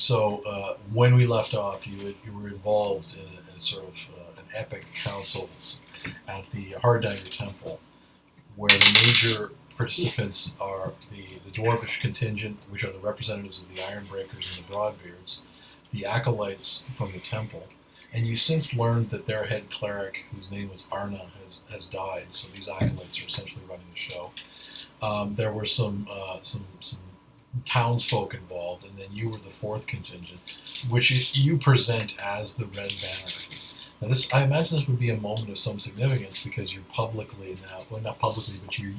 So when we left off, you were involved in a sort of an epic council at the Hardanger Temple, where the major participants are the Dwarvish contingent, which are the representatives of the Ironbreakers and the Broadbeards, the acolytes from the temple, and you since learned that their head cleric, whose name was Arna, has died. So these acolytes are essentially running the show. There were some townsfolk involved, and then you were the fourth contingent, which you present as the Red Banner. Now, I imagine this would be a moment of some significance because you're publicly now, well, not publicly, but you're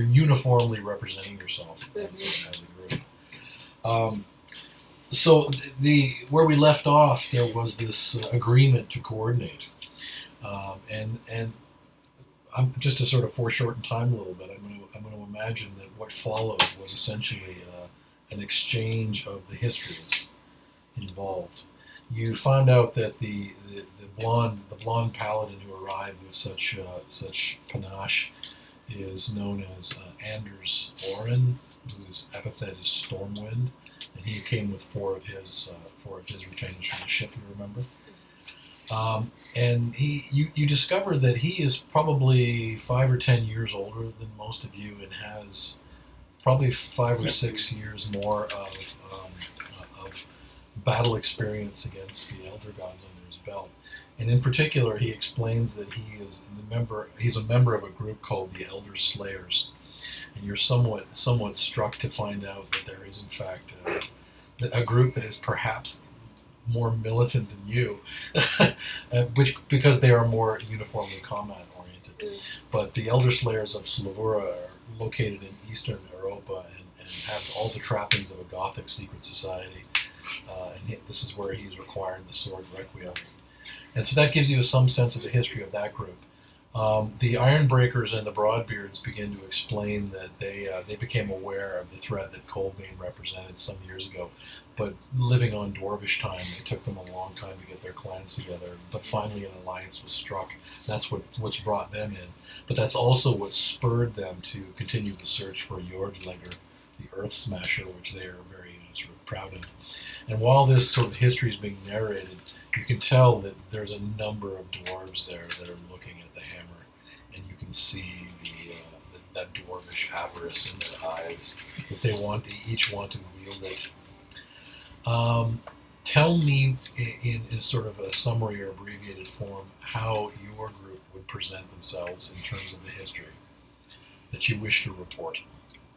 uniformly representing yourself as a group. So where we left off, there was this agreement to coordinate, and I'm just to sort of foreshorten time a little bit. I'm going to imagine that what followed was essentially an exchange of the histories involved. You found out that the blonde paladin who arrived with such panache is known as Anders Oren, whose epithet is Stormwind, and he came with four of his retainers from the ship. You remember? And you discover that he is probably 5 or 10 years older than most of you, and has probably 5 or 6 years more of battle experience against the Elder Gods under his belt. And in particular, he explains that he's a member of a group called the Elder Slayers. And you're somewhat struck to find out that there is in fact a group that is perhaps more militant than you, because they are more uniformly combat oriented. But the Elder Slayers of Slavura are located in Eastern Europa and have all the trappings of a Gothic secret society. And this is where he's required the sword Requiem. And so that gives you some sense of the history of that group. The Ironbreakers and the Broadbeards begin to explain that they became aware of the threat that Colbane represented some years ago, but living on Dwarvish time, it took them a long time to get their clans together. But finally, an alliance was struck. That's what's brought them in. But that's also what spurred them to continue the search for Jordlegger, the Earth Smasher, which they are very sort of proud of. And while this sort of history is being narrated, you can tell that there's a number of dwarves there that are looking at the hammer, and you can see that dwarvish avarice in their eyes, that they each want to wield it. Tell me in a sort of a summary or abbreviated form how your group would present themselves in terms of the history that you wish to report.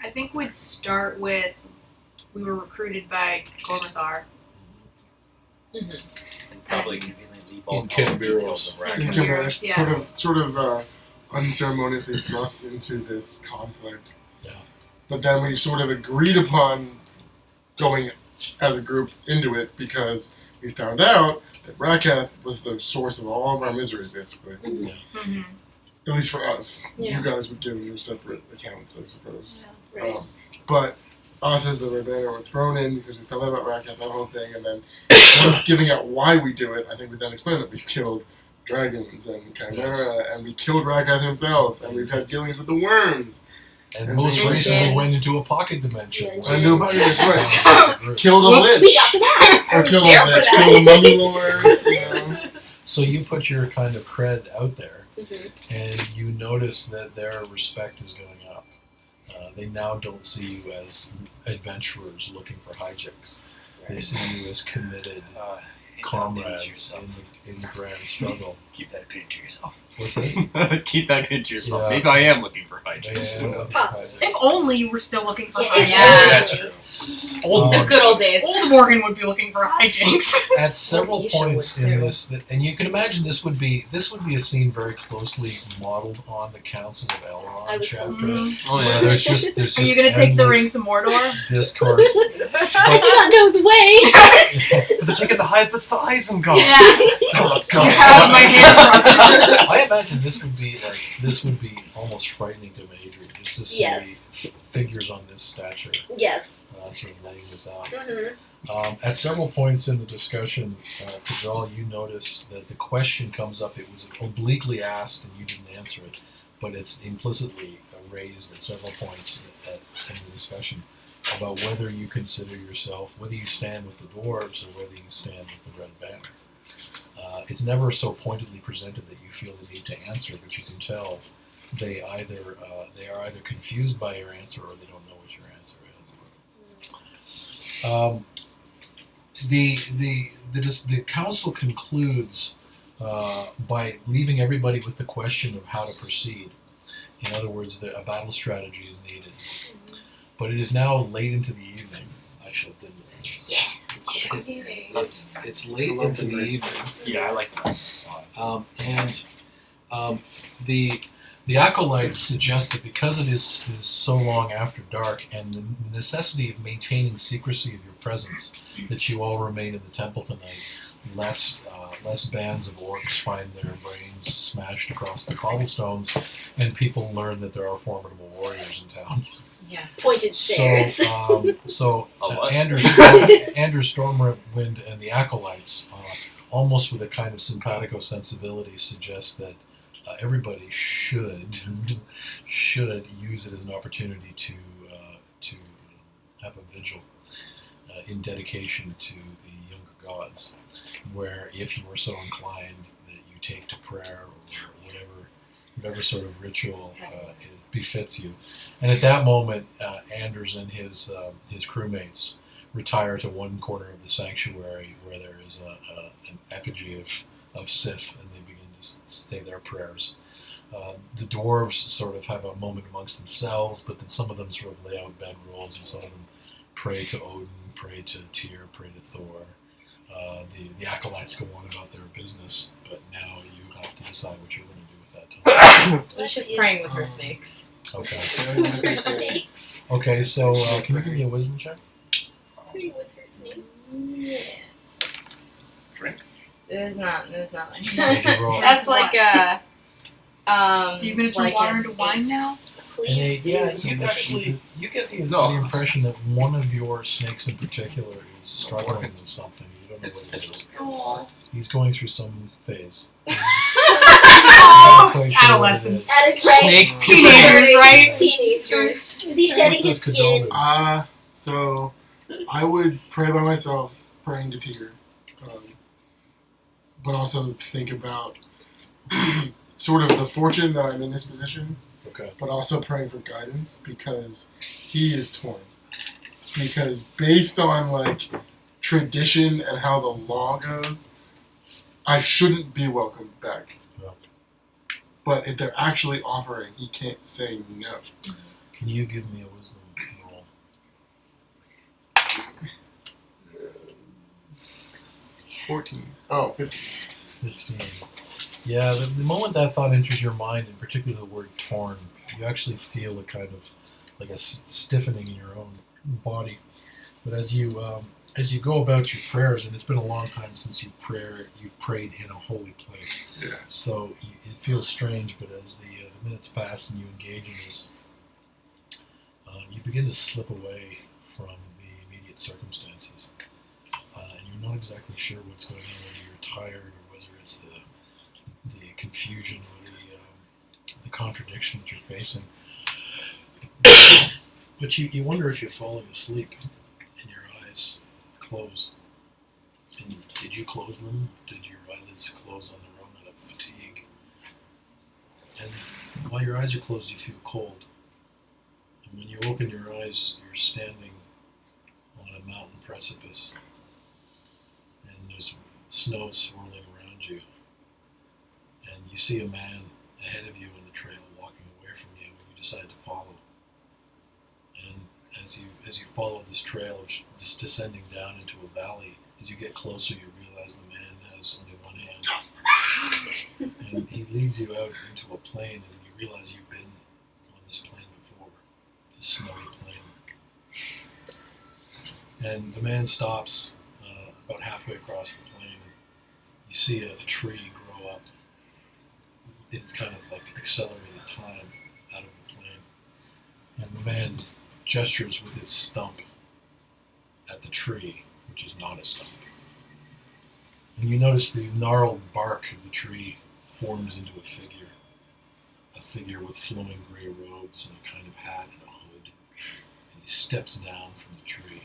I think we'd start with we were recruited by Gormathar. And probably conveniently in Kinberos. Kinberos, Yeah. sort of unceremoniously thrust into this conflict. Yeah. But then we sort of agreed upon going as a group into it because we found out that Rakath was the source of all of our misery, basically. Yeah. Mm-hmm. At least for us. Yeah. You guys would give your separate accounts, I suppose. Yeah, right. But us as the Red Banner were thrown in because we found out about Rakath, that whole thing, and then once giving out why we do it, I think we then explained that we've killed dragons and Chimera, and we killed Rakath himself, and we've had dealings with the worms. And most recently went into a pocket dimension. Yeah, I knew about it, right. Killed a lich. We got the map. Or killed there a for lich, that. killed a mummy lord. You know. So you put your kind of cred out there, Mm-hmm. and you notice that their respect is going up. They now don't see you as adventurers looking for hijinks. They see you as committed comrades in the grand struggle. Keep that opinion to yourself. What's this? Keep that opinion to yourself. Yeah. Maybe I am looking for hijinks. Yeah, Possibly. If only you were still looking for Yeah, hijinks. That's true. The good old days. Old Morgan would be looking for hijinks. At several You sure points would, in too. this, and you can imagine this would be a scene very closely modeled on the Council of I Elrond was chapter, thinking. Oh, where yeah. there's just Are you gonna take the endless ring to Mordor? discourse. I do not know the way. But they're taking the high puts to Isengard. Yeah. Oh, God. You have my hand crossed. I imagine this would be almost frightening to Adrian, just to see Yes. figures on this stature Yes. sort of laying this out. Mm-hmm. At several points in the discussion, Kajal, you notice that the question comes up. It was obliquely asked and you didn't answer it, but it's implicitly raised at several points in the discussion. about whether you consider yourself, whether you stand with the dwarves or whether you stand with the Red Banner. It's never so pointedly presented that you feel the need to answer, but you can tell they are either confused by your answer or they don't know what your answer is. The council concludes by leaving everybody with the question of how to proceed. In other words, a battle strategy is needed. But it is now late into the evening. I shall dim the lights. It's late into the evening. Yeah, I like that. The acolytes suggest that because it is so long after dark and the necessity of maintaining secrecy of your presence, that you all remain in the temple tonight, lest bands of orcs find their brains smashed across the cobblestones and people learn that there are formidable warriors in town. Yeah. Pointed stairs. So what? Anders Stormwind and the acolytes, almost with a kind of simpatico sensibility, suggest that everybody should use it as an opportunity to have a vigil in dedication to the younger gods, where if you are so inclined that you take to prayer or whatever sort of ritual befits you. And at that moment, Anders and his crewmates retire to one corner of the sanctuary where there is an effigy of Sif, and they begin to say their prayers. The dwarves sort of have a moment amongst themselves, but then some of them sort of lay out bedrolls, and some of them pray to Odin, pray to Tyr, pray to Thor. The acolytes go on about their business, but now you have to decide what you're going to do with that time. She's praying with her snakes. Okay. Her snakes. Okay, so can you give me a wisdom check? Praying with her snakes. Yes. Drink. It's not like What'd you roll? That's like a Are you gonna turn like water an into wine 8. now? Please do. Yeah, you get the impression that one of your snakes in particular is struggling with something. You don't know what it is. Aw. He's going through some phase. Oh, Not quite sure what it adolescents. is. That is right. Snake Teenagers, right? Teenagers. Is he shedding his What does skin? Cajole do? So I would pray by myself, praying to Tyr, but also think about sort of the fortune that I'm in this position, Okay. but also praying for guidance because he is torn. Because based on like tradition and how the law goes, I shouldn't be welcomed back. No. But if they're actually offering, he can't say no. Can you give me a wisdom roll? 14. Oh, 15. 15. Yeah, the moment that thought enters your mind, and particularly the word torn, you actually feel a kind of like a stiffening in your own body. But as you go about your prayers, and it's been a long time since you prayed in a holy place, Yeah. so it feels strange. But as the minutes pass and you engage in this, you begin to slip away from the immediate circumstances, and you're not exactly sure what's going on, whether you're tired or whether it's the confusion or the contradiction that you're facing. But you wonder if you're falling asleep and your eyes close. And did you close them? Did your eyelids close on their own out of fatigue? And while your eyes are closed, you feel cold. And when you open your eyes, you're standing on a mountain precipice. And there's snow swirling around you. And you see a man ahead of you in the trail walking away from you, and you decide to follow. And as you follow this trail, just descending down into a valley, as you get closer, you realize the man has only one hand. And he leads you out into a plain, and you realize you've been on this plain before, this snowy plain. And the man stops about halfway across the plain, and you see a tree grow up in kind of like accelerated time out of the plain. And the man gestures with his stump at the tree, which is not a stump. And you notice the gnarled bark of the tree forms into a figure with flowing gray robes and a kind of hat and a hood. And he steps down from the tree.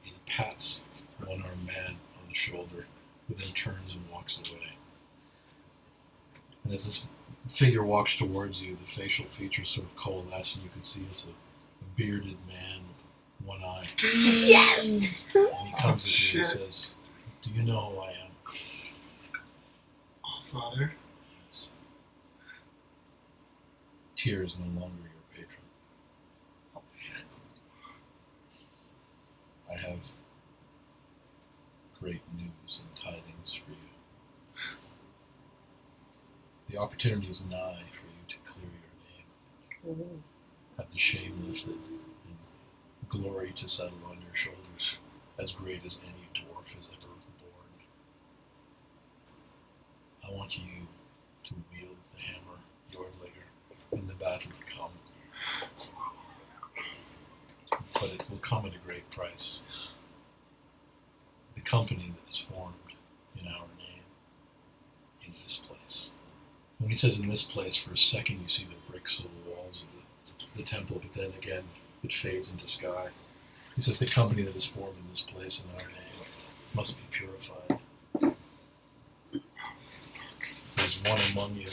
He pats the one-armed man on the shoulder, who then turns and walks away. And as this figure walks towards you, the facial features sort of coalesce, and you can see it's a bearded man with one eye. Yes! And he comes at you and Shit. says, "Do you know who I am?" Oh, Father. Yes. Tyr is no longer your patron. Oh shit. I have great news and tidings for you. The opportunity is nigh for you to clear your name, have the shame lifted, and glory to settle on your shoulders, as great as any dwarf has ever borne. I want you to wield the hammer, Yordlinger, in the battle to come. But it will come at a great price. The company that is formed in our name, in this place. When he says in this place, for a second you see the bricks of the walls of the temple, but then again it fades into sky. He says the company that is formed in this place in our name must be purified. There's one among you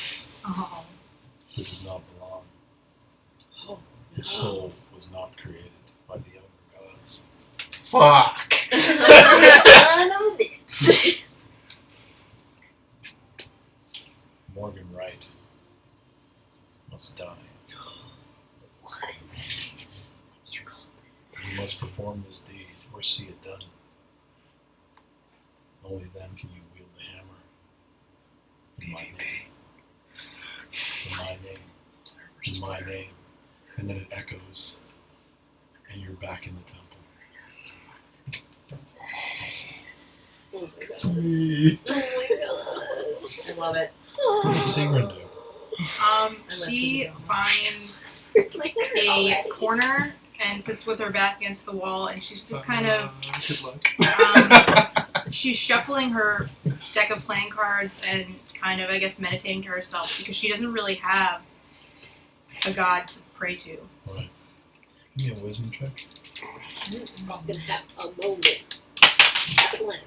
Oh. who does not belong. His soul was not created by the elder gods. Fuck! Son of a bitch. Morgan Wright must die. What? You called You must perform this deed or see it done. Only then can you wield the hammer. In my name. In my name. In my name. And then it echoes. And you're back in the temple. Oh my god. Hey. Oh my god. I love it. What does Sigrun do? She finds It's like a corner and sits with her back against the wall, and she's just kind of Good luck. she's shuffling her deck of playing cards and kind of, I guess, meditating to herself because she doesn't really have a god to pray to. Right. Give me a wisdom check. I'm gonna have a moment. Have a blend.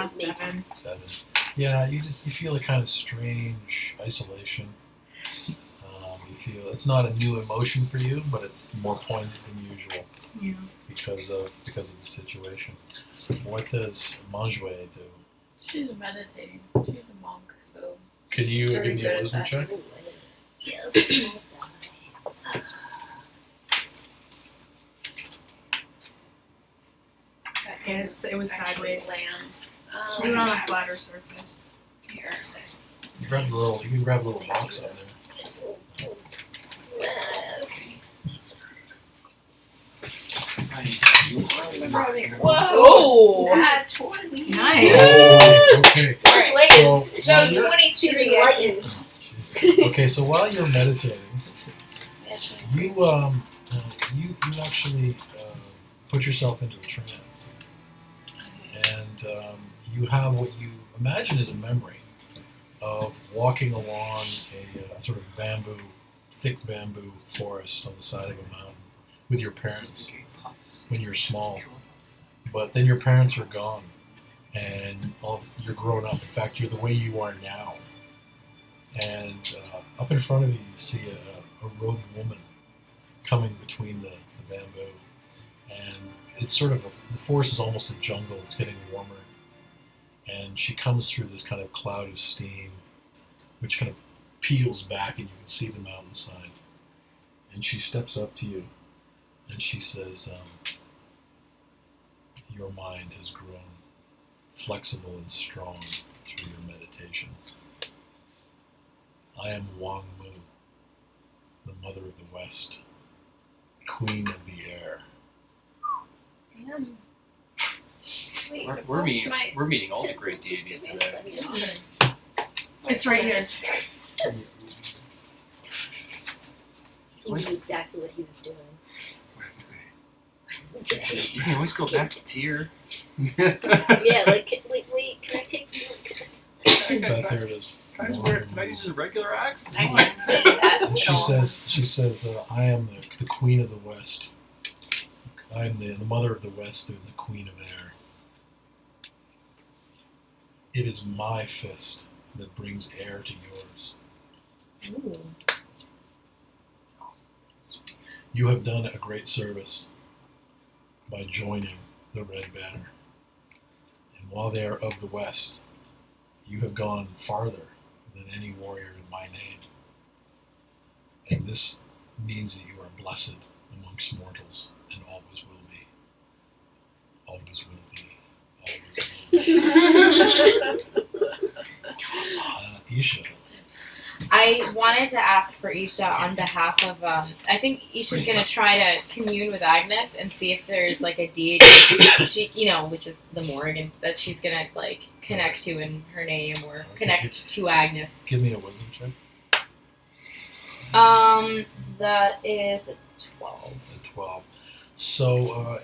7. 7. Yeah, you feel a kind of strange isolation. You feel it's not a new emotion for you, but it's more poignant than usual Yeah. because of the situation. What does Manjue do? She's meditating. She's a monk, so Could you Very give me good a at wisdom that. check? Yes. It was sideways. land. Do it on a flatter surface. Here. You can grab a little box up there. Whoa! Nat 20. Nice. Okay. Just wait. So, So while you're- 23. She's enlightened. okay, so while you're meditating, you actually put yourself into a trance, and you have what you imagine is a memory of walking along a sort of thick bamboo forest on the side of a mountain with your parents when you're small. But then your parents are gone, and you're grown up. In fact, you're the way you are now. And up in front of you, you see a robed woman coming between the bamboo. And it's sort of the forest is almost a jungle. It's getting warmer. And she comes through this kind of cloud of steam, which kind of peels back, and you can see the mountainside. And she steps up to you, and she says, your mind has grown flexible and strong through your meditations. I am Wang Mu, the mother of the West, queen of the air. Damn. Wait, We're what's meeting. my- We're meeting all the great deities today. It's right here. He knew exactly what he was doing. Wednesday. You can always go back to Tyr. Yeah, like, wait, can I take Beth, there it is. Can I use a regular axe? I can say that. And she says, I am the queen of the West. I am the mother of the West and the queen of air. It is my fist that brings air to yours. Ooh. You have done a great service by joining the Red Banner. And while they are of the West, you have gone farther than any warrior in my name. And this means that you are blessed amongst mortals and always will be. Always will be. Always will be. Isha. I wanted to ask for Isha on behalf of, I think Isha's going to try to commune with Agnes and see if there's like a deity, she, which is the Morgan, that she's going to like connect to in her name or connect to Agnes. Give me a wisdom check. That is a 12. A 12. So,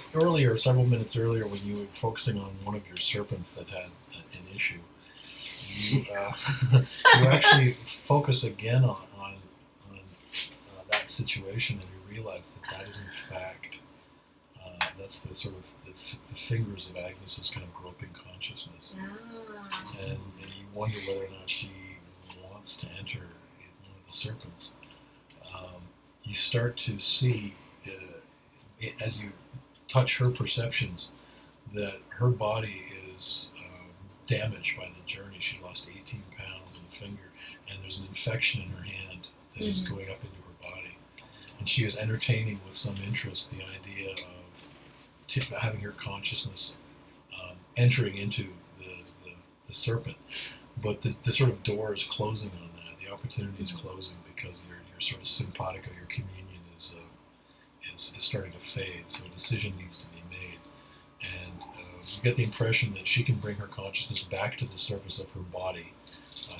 several minutes earlier, when you were focusing on one of your serpents that had an issue, you actually focus again on that situation, and you realize that is in fact that's the sort of the fingers of Agnes's kind of groping consciousness, and you wonder whether or not she wants to enter one of the serpents. You start to see as you touch her perceptions that her body is damaged by the journey. She lost 18 pounds in a finger, and there's an infection in her hand that is going up into her body. And she is entertaining with some interest the idea of having her consciousness entering into the serpent. But the sort of door is closing on that. The opportunity is closing because your sort of simpatico, your communion is starting to fade. So a decision needs to be made. And you get the impression that she can bring her consciousness back to the surface of her body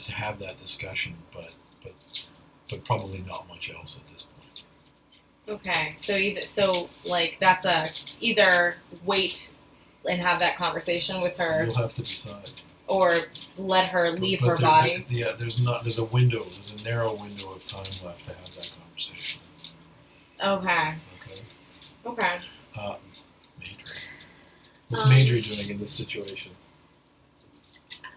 to have that discussion, but probably not much else at this point. Okay, so that's either wait and have that conversation with her, You'll have to decide. or let her leave But her body. there's a narrow window of time left to have that conversation. Okay. Okay. Madry. What's Madry doing in this situation?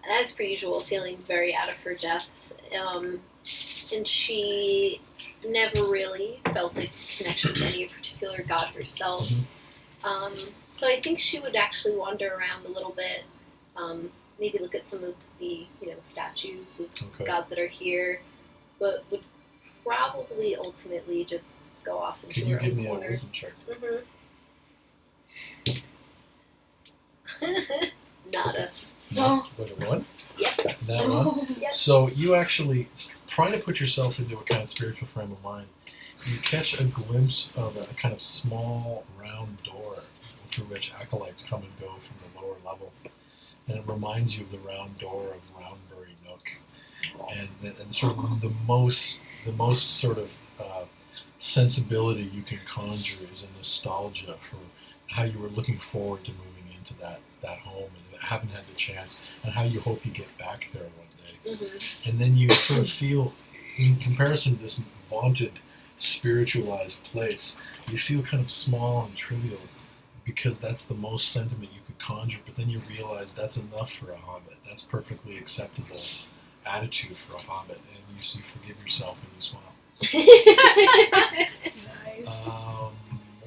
As per usual, feeling very out of her depth. And she never really felt a connection to any particular god herself. So I think she would actually wander around a little bit, maybe look at some of the statues of gods that are here, but would probably ultimately just go off into Can you her give own me corner. a wisdom check? Nada. No. What, a 1? Yep. That one? Yep. So you actually, trying to put yourself into a kind of spiritual frame of mind, you catch a glimpse of a kind of small round door through which acolytes come and go from the lower levels. And it reminds you of the round door of Roundbury Nook. And sort of the most sort of sensibility you can conjure is a nostalgia for how you were looking forward to moving into that home and haven't had the chance, and how you hope you get back there one day. And then you sort of feel, in comparison to this vaunted spiritualized place, you feel kind of small and trivial because that's the most sentiment you could conjure, but then you realize that's enough for a hobbit. That's perfectly acceptable attitude for a hobbit, and you forgive yourself and you smile. Nice.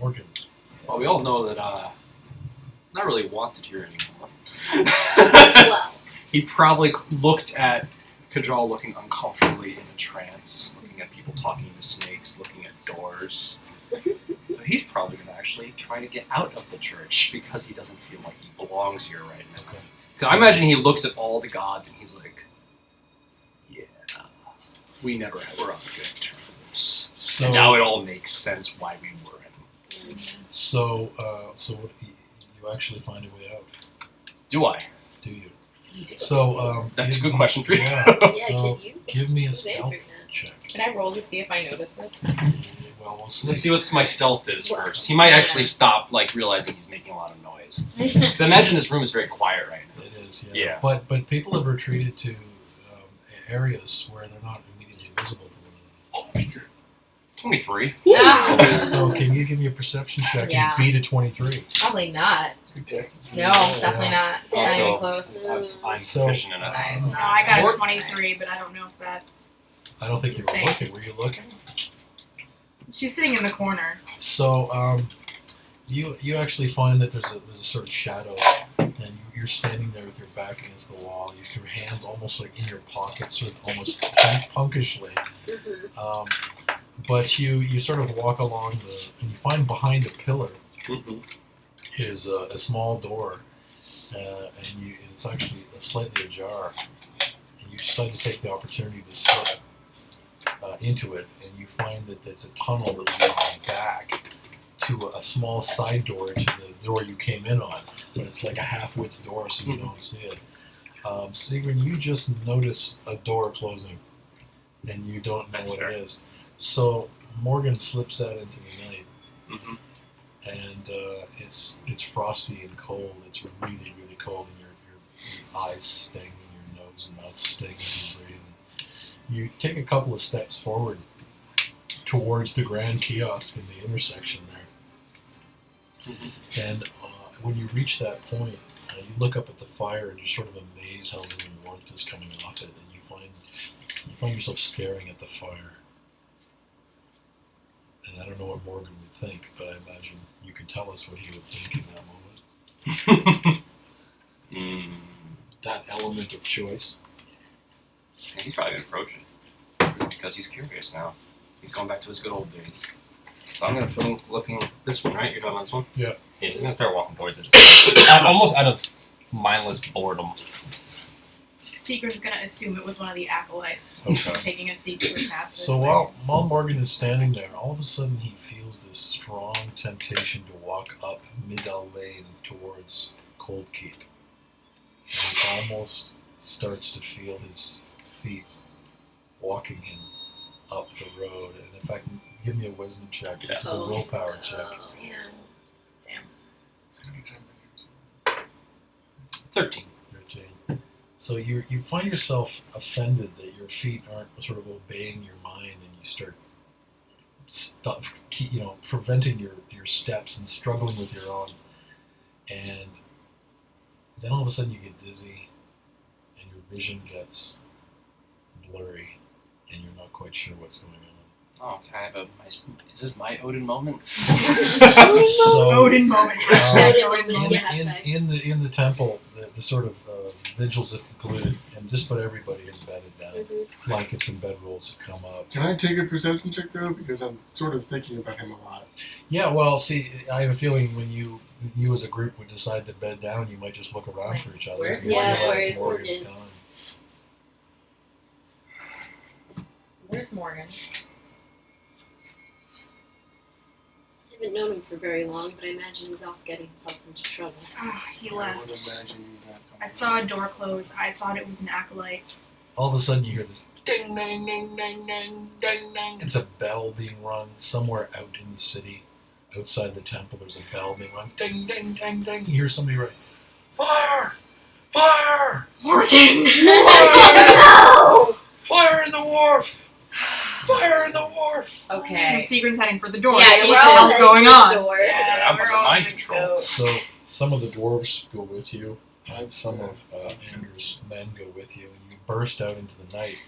Morgan. Well, we all know that not really wanted here anymore. Well, He probably looked at Kajal looking uncomfortably in a trance, looking at people talking to snakes, looking at doors. So he's probably going to actually try to get out of the church because he doesn't feel like he belongs here right now. Okay. 'Cause I imagine he looks at all the gods and he's like, yeah, we never were on good terms. And now it all makes sense why we weren't. So what, you actually find a way out, Do I? do you? you do. So That's a give good me- question for you. Yeah. Yeah, So can you? give me a Who's stealth answering that? check. Can I roll to see if I notice this? Well, we'll see. Let's see what my stealth is Well, first. He might actually stop, realizing he's making a lot of noise. Because I imagine this room is very quiet right now. It is, yeah. Yeah. But people have retreated to areas where they're not immediately visible to one 23. Ah, So can you give me a perception check Yeah. and beat a 23? probably not. No, definitely not. Not even Also, close. I'm So- proficient in it. Nice. No, I got a 23, but I don't know if that. I don't think you were Same. looking. Were you looking? She's sitting in the corner. So you actually find that there's a sort of shadow, and you're standing there with your back against the wall. Your hands almost like in your pockets, sort of almost punkishly. But you sort of walk along and you find behind a pillar Mm-hmm. is a small door, and it's actually slightly ajar. And you decide to take the opportunity to slip into it, and you find that there's a tunnel that leads back to a small side door to the door you came in on, but it's like a half-width door, so you don't see it. Sigrun, you just notice a door closing, and you don't know That's what fair. it is. So Morgan slips out into the night, Mm-hmm. and it's frosty and cold. It's really, really cold, and your eyes sting, and your nose and mouth sting as you breathe. You take a couple of steps forward towards the grand kiosk in the intersection there, and when you reach that point, you look up at the fire and you're sort of amazed how little warmth is coming off it, and you find yourself staring at the fire. And I don't know what Morgan would think, but I imagine you can tell us what he would think in that moment. That element of choice. He's probably gonna approach it because he's curious now. He's going back to his good old days. So I'm gonna put him looking this one, right? You're talking about this one? Yeah. Yeah, he's gonna start walking towards it. Almost out of mindless boredom. Seeker's gonna assume it was one of the acolytes Okay. taking a secret past it. So while Morgan is standing there, all of a sudden he feels this strong temptation to walk up Midell Lane towards Cold Keep. And he almost starts to feel his feet walking him up the road. And in fact, give me a wisdom check. This is a willpower check. Oh, man. 13. 13. So you find yourself offended that your feet aren't sort of obeying your mind, and you start preventing your steps and struggling with your own. And then all of a sudden you get dizzy, and your vision gets blurry, and you're not quite sure what's going on. Oh, can I have is this my Odin moment? So Odin moment. Hashtag Odin Odin moment, moment. yeah. in the temple, the sort of vigils have concluded, and just about everybody is bedded down. Blankets and bedrolls have come up. Can I take a perception check though? Because I'm sort of thinking about him a lot. Yeah, well, see, I have a feeling when you as a group would decide to bed down, you might just look around for each other. Where's and you Morgan? realize Where's Morgan's Morgan? gone. Where's Morgan? I haven't known him for very long, but I imagine he's off getting himself into trouble. Oh, he I left. would imagine that. I saw a door close. I thought it was an acolyte. All of a sudden, you hear this ding, ding, ding, ding, ding, ding, ding. It's a bell being rung somewhere out in the city, outside the temple. There's a bell being rung. Ding, ding, ding, ding. You hear somebody write, "Fire! Fire! Morgan! No! Fire in the wharf! Fire in the wharf!" Okay. Seagram's heading for the door. Yeah, so you what should- else is going on? Door. Yeah, I'm we're under all mind gonna control. go. So some of the dwarves go with you, and some of Andrew's men go with you, and you burst out into the night,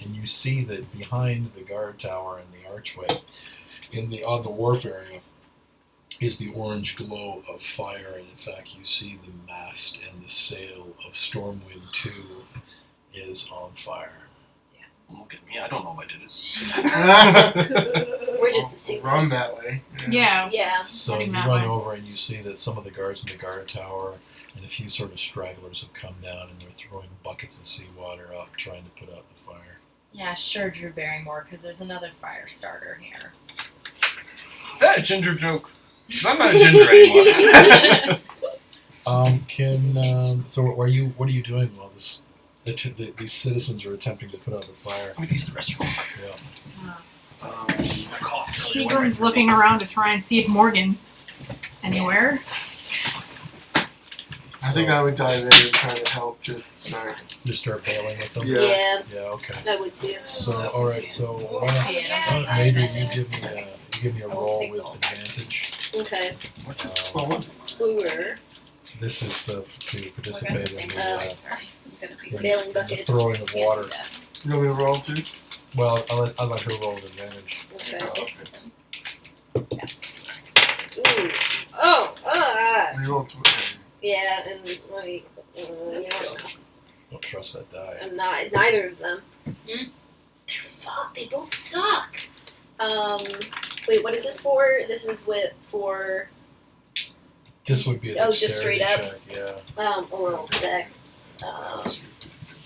and you see that behind the guard tower and the archway, on the wharf area, is the orange glow of fire, and in fact you see the mast and the sail of Stormwind 2 is on fire. Look at me, I don't know what it is. We're just assuming. Run that way. Yeah. Yeah. So Heading you that run way. over and you see that some of the guards in the guard tower and a few sort of stragglers have come down, and they're throwing buckets of seawater up, trying to put out the fire. Yeah, sure, Drew Barrymore, because there's another fire starter here. Is that a ginger joke? 'Cause I'm not a ginger anymore. So what are you doing while these citizens are attempting to put out the fire? I'm gonna use the restroom. Yeah. My cough. Seagram's looking around to try and see if Morgan's anywhere. I think I would dive in and try to help. Just start. Just start bailing with them. Yeah. Yeah, Yeah. Okay. I would too. So all right. So why don't Major, you give me a roll with advantage. Okay. Well, what? Lure. This is to participate in the Bailing the buckets. throwing of water. You want me to roll too? Well, I'll let her roll with advantage. Okay. Oh, okay. Ooh. Oh. Ah. You roll two. Yeah, and let me. You know, Don't trust that die. I'm not. Neither of them. They're fuck. They both suck. Wait. What is this for? This is for. This would be a just straight dexterity up? check. Yeah. Oral Dex.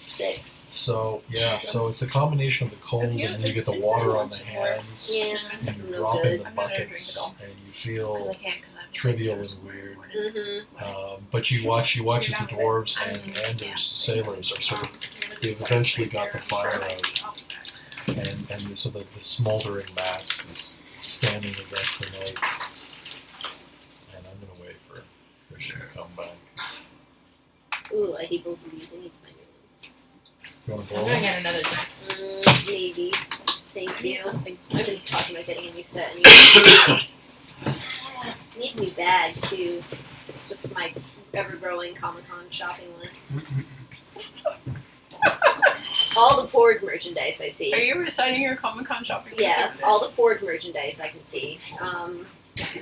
6. So so it's a combination of the cold and then you get the water on the hands. Yeah. And you No drop in good. the buckets and you feel trivial and weird. Mm-hmm. But you watch as the dwarves and their sailors are sort of, they've eventually got the fire out, and so the smoldering mass is standing the rest of the night. And I'm gonna wait for Christian to come back. Ooh, I hate both of these. I need to find You wanna I'm blow gonna them? get another drink. one. Maybe. Thank you. I've been talking about getting a new set anyway. I need a new bag too. It's just my ever-growing Comic-Con shopping list. All the Porg merchandise I see. Are you reciting your Comic-Con shopping? list Yeah, over this? all the Porg merchandise I can see. I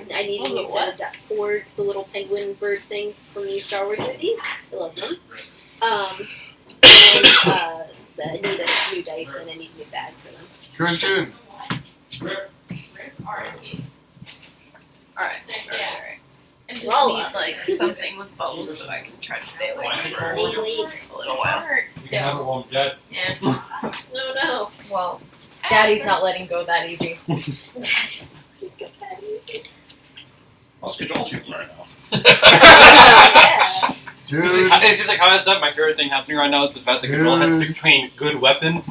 need a All new the set of Porg, the little penguin bird things from the Star Wars movie. I love them. I need a new dice and I need a new bag for them. Christian. Alright. Yeah. I just Well, need like something with bows so I can try to stay awake for Stay awake. a little while. You haven't won yet. Yeah. No. Well, Daddy's not letting go that easy. I'll schedule people right now. Yeah. Dude. It's just like how I said, my favorite thing happening right now is the fact that Control has to pick between good weapon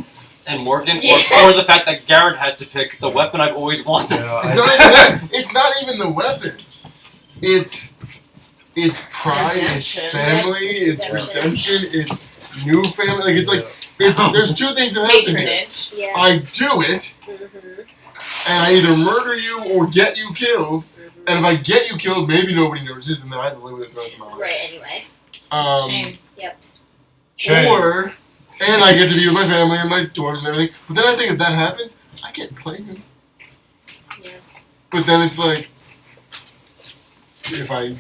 and Morgan, or the fact that Garrett has to pick the weapon I've always wanted. Yeah, It's not even that. It's not even the weapon. It's pride. Redemption. It's family. It's redemption. It's new family. Like it's like it's. There's two things that happen here. Patronage. Yeah. I do it, Mm-hmm. and I either murder you or get you killed. And if I get you killed, maybe nobody notices, and then I have to live with it the rest of my life. Right. Anyway. Shame. Or, and I get to be with my family and my daughters and everything. But then I think if that happens, I get pregnant. Yeah. But then it's like, if I,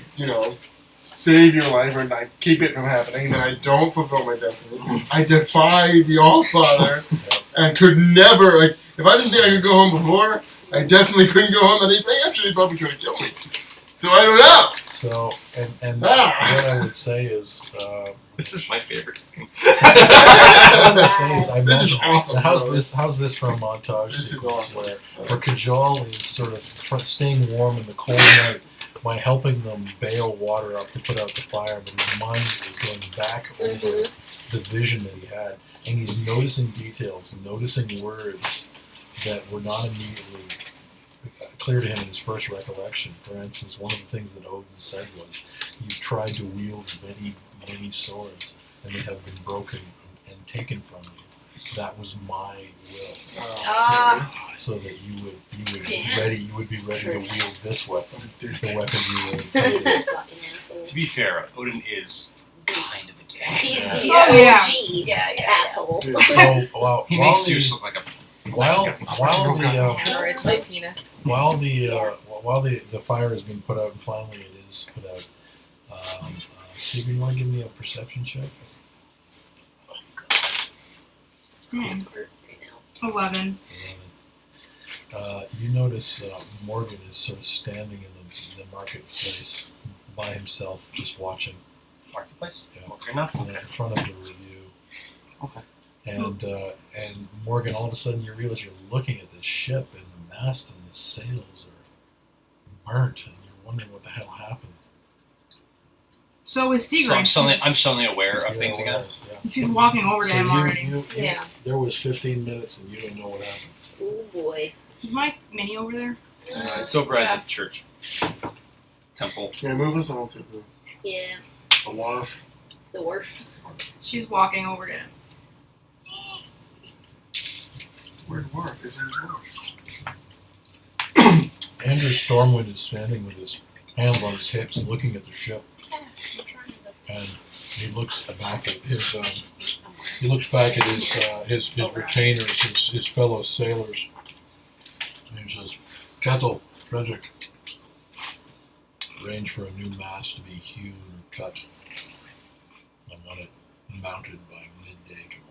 save your life and I keep it from happening, then I don't fulfill my destiny. I defy the All-Father and could never, like, if I didn't think I could go home before, I definitely couldn't go home. And they actually probably try to kill me. So I don't know. So and what I would say is. This is my favorite thing. What I'm gonna say is, I This is imagine awesome, bro. how's this for a montage This is sequence awesome. where Kajal is sort of staying warm in the cold night by helping them bail water up to put out the fire, but his mind is going back over the vision that he had, and he's noticing details, noticing words that were not immediately clear to him in his first recollection. For instance, one of the things that Odin said was, "You've tried to wield many swords, and they have been broken and taken from you. That was my will, so that you would be ready to wield this weapon, the weapon you were He's intended." a fucking asshole. To be fair, Odin is kind of a dick. He's the Oh, yeah. OG asshole. Dude. So He makes Zeus look like a while Hammer the fire is being put out, and finally it is put out. Sigurd, you want to give me a perception check? Right now. 11. You notice Morgan is sort of standing in the marketplace by himself, just watching. marketplace. Yeah. Okay, enough. In front of the review. Okay. And Morgan, all of a sudden you realize you're looking at this ship, and the mast and the sails are burnt, and you're wondering what the hell happened. So is Sigrid. So I'm suddenly aware of things again. Yeah. She's walking over to So him already. Yeah. There was 15 minutes, and you don't know what happened. Oh boy. Is my mini over there? It's over at the church temple. Yeah, move us on to the. Yeah. The wharf. The wharf. She's walking over to him. Where's wharf? Is it wharf? Andrew Stormwind is standing with his hands on his hips, looking at the ship, and he looks back at his retainers, his fellow sailors, and he says, "Kettle, Frederick, arrange for a new mast to be hewn or cut. I want it mounted by midday tomorrow."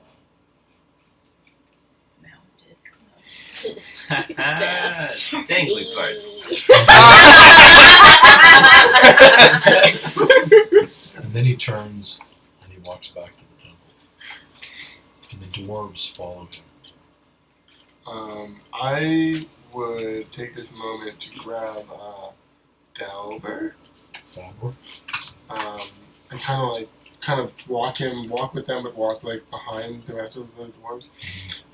Dangly parts. And then he turns and he walks back to the temple. And the dwarves follow him. I would take this moment to grab Delbert. Dalbor? And kind of walk with them, but walk like behind the rest of the dwarves,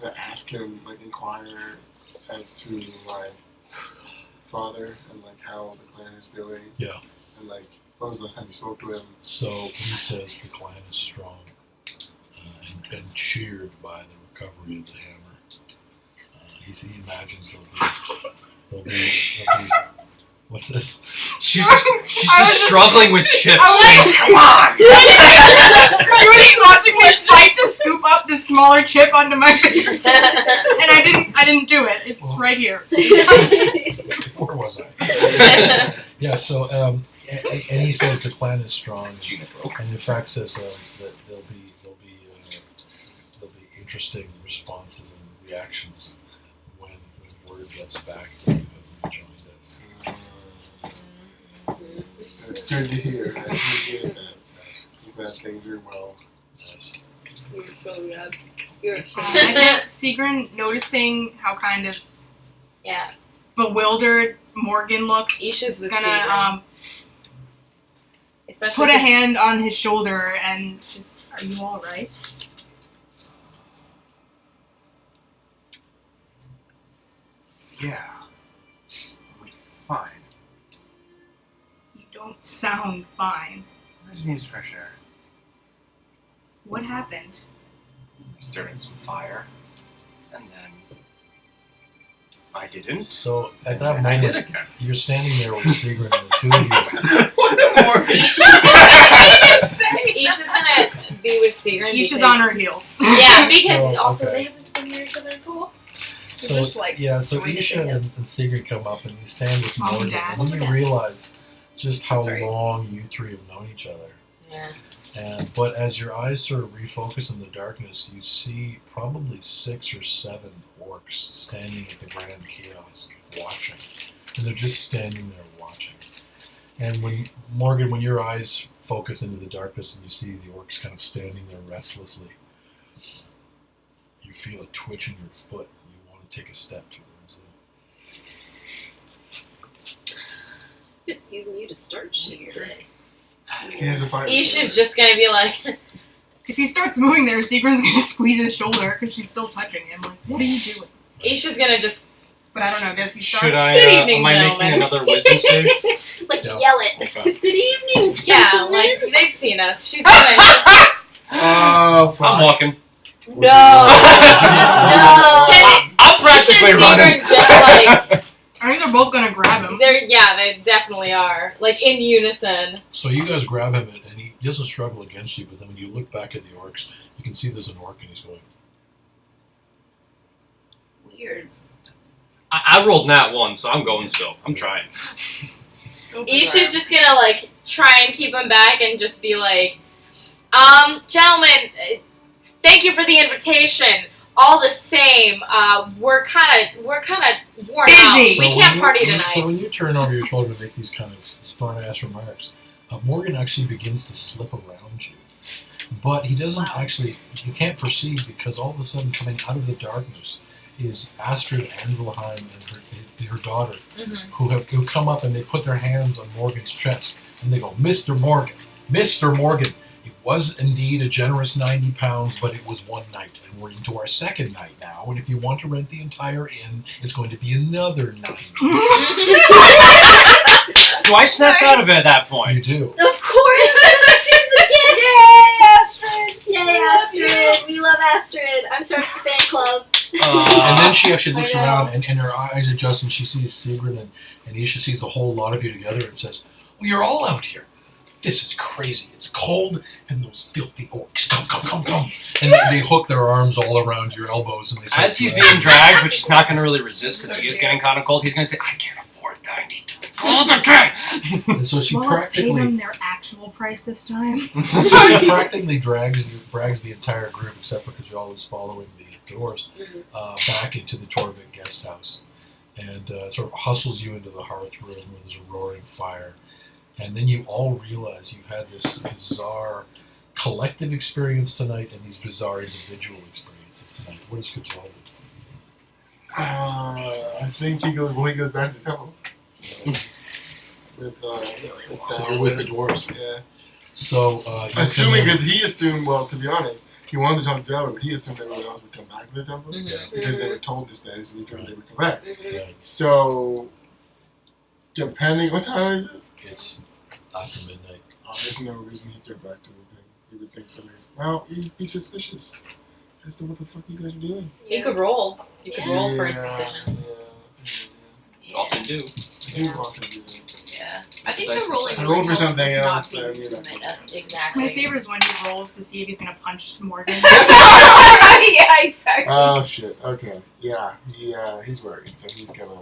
and ask him, like, inquire as to my father and like how the clan is doing. Yeah. And like, when was the last time you spoke to him? So he says the clan is strong and cheered by the recovery of the hammer. He imagines there'll be what's this? She's just struggling with chips. I was saying, like, come on! You were watching me fight to scoop up this smaller chip onto my finger, and I didn't do it. It's right here. Where was I? Yeah. So and he says the clan is strong, and in fact says that there'll be interesting responses and reactions when word gets back to him who joined us. It's good to hear. I appreciate that. I'm glad things are well. Yes. You're so good. You're so I think Sigrun, noticing how kind of bewildered Morgan looks, Isha's is with gonna Sigrun. Especially put a 'cause- hand on his shoulder and just, "Are you all right?" Yeah. We're fine. You don't sound fine. I just need some fresh air. What happened? I stirred in some fire. And then I didn't. So at that And I did moment, again. you're standing there with Sigrun, and the two of you. What more? Isha's gonna be with Sigrun. Isha's because- on her heels. Yeah, because So, also okay. they haven't been near each other in so long. So just, like, so going to Isha the and Sigrid come up and you stand with Mom and Morgan, Dad. and then you realize just how Sorry. long you three have known each other. Yeah. But as your eyes sort of refocus in the darkness, you see probably 6 or 7 orcs standing at the grand kiosk watching, and they're just standing there watching. And when your eyes focus into the darkness and you see the orcs kind of standing there restlessly, you feel a twitch in your foot. You want to take a step towards them. just using you to start shit today. He has a fire. Isha's just gonna be like, If he starts moving there, Sigrun's gonna squeeze his shoulder because she's still touching him. Like, what are you doing? Isha's gonna just. But I don't know. Does he start? Should I, Good evening, am I making gentlemen. another wisdom save? Like, Yeah. yell it. Okay. Good evening, Yeah, gentlemen. like they've seen us. She's gonna. Oh, fuck. I'm walking. No. No. I'm practically Isha and running. Sigrun just like I think they're both gonna grab him. they definitely are like in unison. So you guys grab him, and he doesn't struggle against you, but then when you look back at the orcs, you can see there's an orc, and he's going, Weird. I rolled nat 1, so I'm going still. I'm trying. Isha's just gonna like try and keep him back and just be like, gentlemen, thank you for the invitation. All the same, we're kind of worn out. Busy. We can't party So tonight. when you turn over your shoulder to make these kind of smart-ass remarks, Morgan actually begins to slip around you. But he doesn't actually, you can't perceive because all of a sudden coming out of the darkness is Astrid Anvilheim and her daughter, who come up and they put their hands on Morgan's chest and they go, Mr. Morgan, Mr. Morgan, it was indeed a generous £90, but it was one night, and we're into our second night now, and if you want to rent the entire inn, it's going to be another $90. Do I snap out of it at that point? You do. Of course. She's I'm starting a fan club. And then she actually looks I know. around, and her eyes adjust, and she sees Sigrun, and Isha sees the whole lot of you together, and says, "Well, you're all out here. This is crazy. It's cold, and those filthy orcs. Come. And they hook their arms all around your elbows, and they start As he's dragging being you. dragged, but she's not going to really resist because he is getting kind of cold, he's going to say, I can't afford 92 gold again. And so she Well, let's pay practically them their actual price this time. she practically drags the entire group, except for Kajal, who's following the dwarves, back into the Torvik guest house, and sort of hustles you into the hearth room where there's a roaring fire. And then you all realize you've had this bizarre collective experience tonight and these bizarre individual experiences tonight. What does Kajal do? I think he goes back to the temple. So you're with the dwarves. Yeah. So you Assuming, come in- because he assumed, well, to be honest, he wanted to talk to Delaware, but he assumed everyone else would come back to the temple Yeah, because they were told to stay, so he figured they would come back. right. So, depending, what time is it? It's after midnight. Oh, there's no reason he'd go back to the thing. He would think somebody's. Well, he'd be suspicious as to what the fuck you guys are doing. You could roll. You could roll for his Yeah, decision. You often do. You often do that. Yeah. I think Dice the rolling. decide. I rolled for rolls something is else, not so, being you know. meta. Exactly. My favorite is when he rolls to see if he's gonna punch Morgan. Yeah, exactly. Oh shit. Okay. Yeah. He's worried, so he's gonna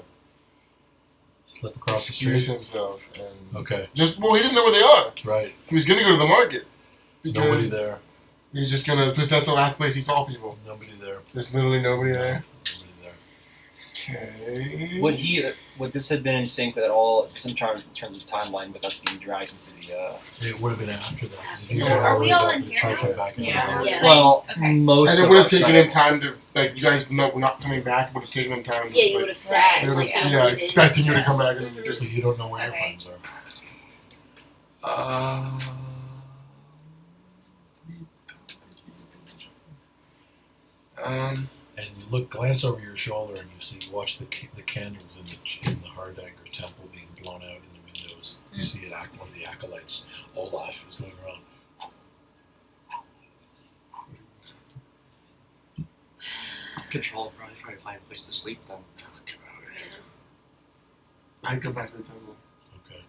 Slip across the excuse street. himself and Okay, he doesn't know where they are. right. So he's gonna go to the market Nobody because there. he's just gonna because that's the last place he saw people. Nobody there. There's literally nobody there. Nobody there. Okay. Would this have been in sync at all, sometime in terms of timeline, with us being dragged into the? It would have been after that. 'Cause if you Yeah. were Are we already all up, in the here charge now? went back in. Yeah. Yeah. Well, Okay. most And it of would have us, taken like- him time to like you guys know we're not coming back. It would have taken him time. Yeah, you like, would have sat they and would've- like yeah, waited. expecting you to come back and then you Mhm. just. So you don't know where your Okay. friends are. And you glance over your shoulder, and watch the candles in the Hardanger temple being blown out in the windows. You see one of the acolytes, Olaf, is going around. Control, probably try to find a place to sleep then. I'd go back to the temple. Okay.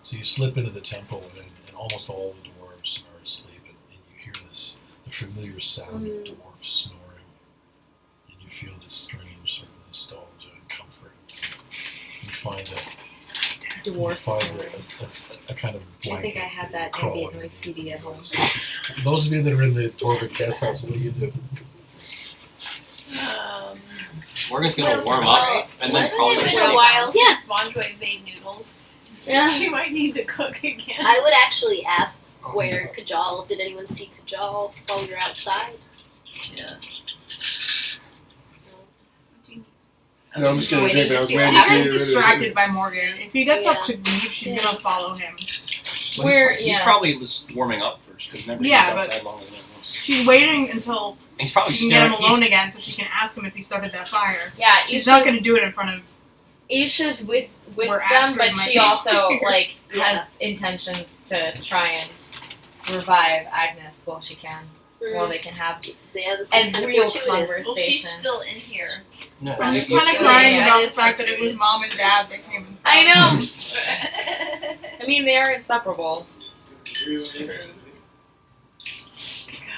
So you slip into the temple, and almost all the dwarves are asleep, and you hear the familiar sound of dwarves snoring, and you feel this strange sort of nostalgia and comfort. You find Dwarf a kind of I blanket. think I had that crawl ambient noise underneath CD at you home. go to sleep. Those of you that are in the Torvik guest house, what do you do? Morgan's gonna warm up, and then Hasn't probably it been just- a while Yeah. since Bonjoy made noodles? Yeah. She might need to cook again. I would actually ask where Kajal. Did anyone see Kajal while we were outside? Yeah. No, I'm just gonna Waiting drink. I to was see waiting what to see. Sigurd's distracted by Morgan. If he gets up Yeah. to leave, she's Yeah. gonna follow him. He's probably just warming up first because remember Yeah, he was but- outside longer than everyone else. She's waiting until He's probably she can get him staring. alone again, so she can ask him if he started that fire. Yeah, She's not gonna do it in front of. Isha's with Where them, Astrid but might she be. also like Yeah. has intentions to try and revive Agnes while she can, while they can have Yeah, this is And kind of real fortuitous. conversation. Well, she's still in here. No, Right. I'm if kind of you- crying Yeah, about it the is fact that it was mom and dad that came. and I found know. him. I mean, they are inseparable.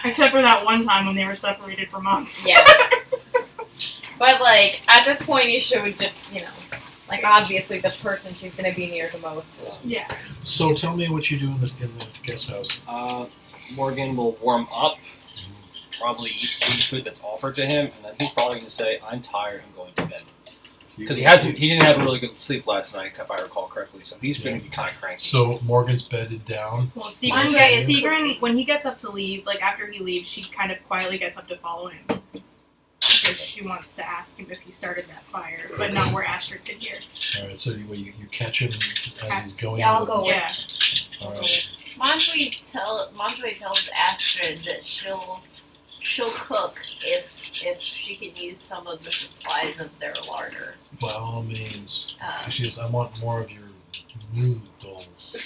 Except for that one time when they were separated for months. Yeah. But like at this point, Isha would just, like obviously the person she's gonna be near the most is. Yeah. So tell me what you do in the guest house. Morgan will warm up, probably eat any food that's offered to him, and then he's probably going to say, "I'm tired. I'm going to bed." Because he didn't have a really good sleep last night, if I recall correctly. So he's going to be kind of cranky. So Morgan's bedded down. Well, Nice Sigrun, when he gets up to leave, like after he leaves, she kind of quietly gets up to follow him. Because she wants to ask him if he started that fire, but not where Astrid could hear. All right. So you catch him as he's going. Yeah, I'll into go the- Yeah. All right. Montjoy tells Astrid that she'll cook if she can use some of the supplies of their larder. By all means. Um, She says, "I want more of your noodles."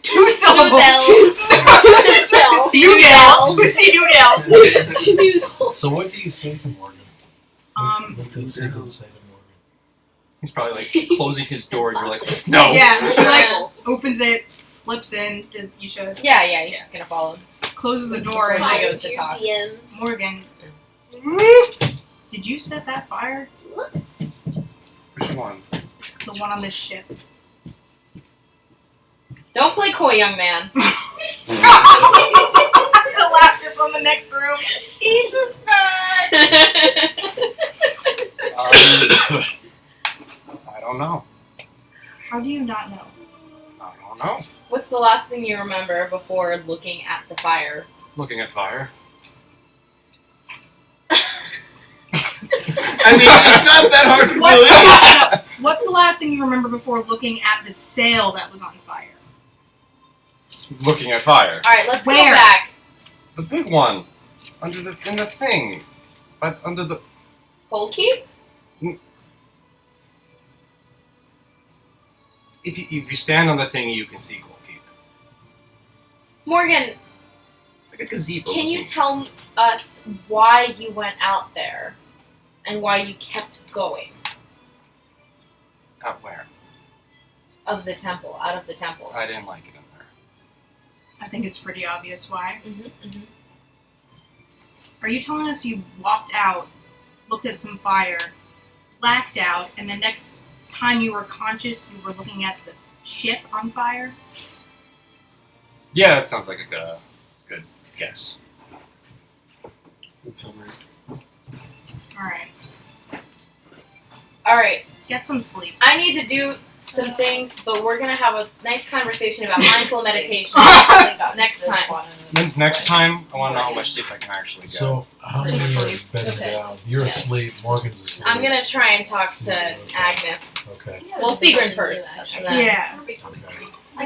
Two syllables. Bells. He Noodle. Pussy Noodle. Noodle. So what do you say to Morgan? What does Sigurd say to Morgan? He's probably like closing his door, and you're like, Process. no. Yeah, he like opens it, slips in. Does you should Yeah, you're just gonna follow him. closes the door and Slide like goes to your talk. DMs. Morgan. Did you set that fire? Which one? The one on this ship. Don't play coy, young man. The laughter from the next room. He's just back. I don't know. How do you not know? I don't know. What's the last thing you remember before looking at the fire? Looking at fire. I mean, it's not that hard to believe. What's the last thing you remember before looking at the sail that was on fire? Looking at fire. Alright, let's go Where? back. The big one. In the thing. But under the... Cold Keep? If you stand on the thing, you can see Cold Keep. Morgan, Like a gazebo. can you tell us why you went out there? And why you kept going Out where? out of the temple? I didn't like it in there. I think it's pretty obvious why. Mm-hmm. Are you telling us you walked out, looked at some fire, blacked out, and the next time you were conscious, you were looking at the ship on fire? Yeah, that sounds like a good guess. Good summary. Alright, Get some sleep. I need to do some things, but we're gonna have a nice conversation about mindful meditation next time. When's next time? I want to know how much sleep I can actually get. So how many Just are sleep. bedding Okay. down? You're asleep. Morgan's asleep. I'm gonna try and talk to Okay. Agnes. Okay. Well, Sigrun first. And then- Yeah.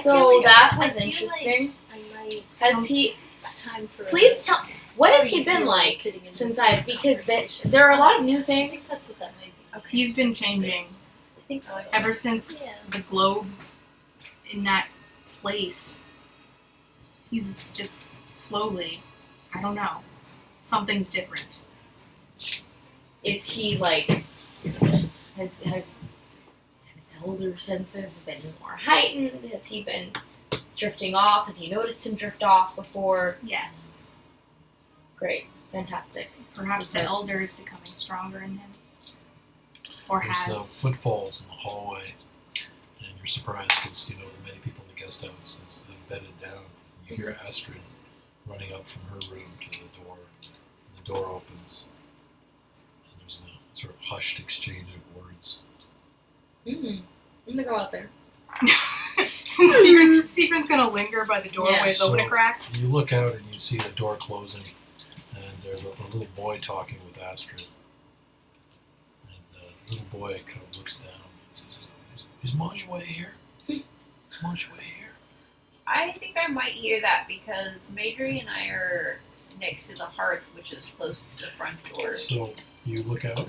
So that I was feel interesting. I might. Has he? It's time for. Please tell. What has How do he you been feel like fitting into since this because conversation? there are a lot of new I think things. that's what that might be. He's been changing I think so. ever since Yeah. the globe in that place. He's just slowly, I don't know, something's different. Is he like? Has his elder senses been more heightened? Has he been drifting off? Have you noticed him drift off before? Yes. Great, fantastic. Perhaps the elder is becoming stronger in him. Or There's has. footfalls in the hallway, and you're surprised because many people in the guest house is bedded down. You hear Astrid running up from her room to the door, and the door opens, and there's a sort of hushed exchange of words. I'm gonna go out there. Sigrun's gonna linger by the doorway, Yeah. it's open a crack. You look out and you see the door closing, and there's a little boy talking with Astrid. And the little boy kind of looks down and says, "Is Manjway here? Is Manjway here?" I think I might hear that because Madry and I are next to the hearth, which is close to the front door. So you look out,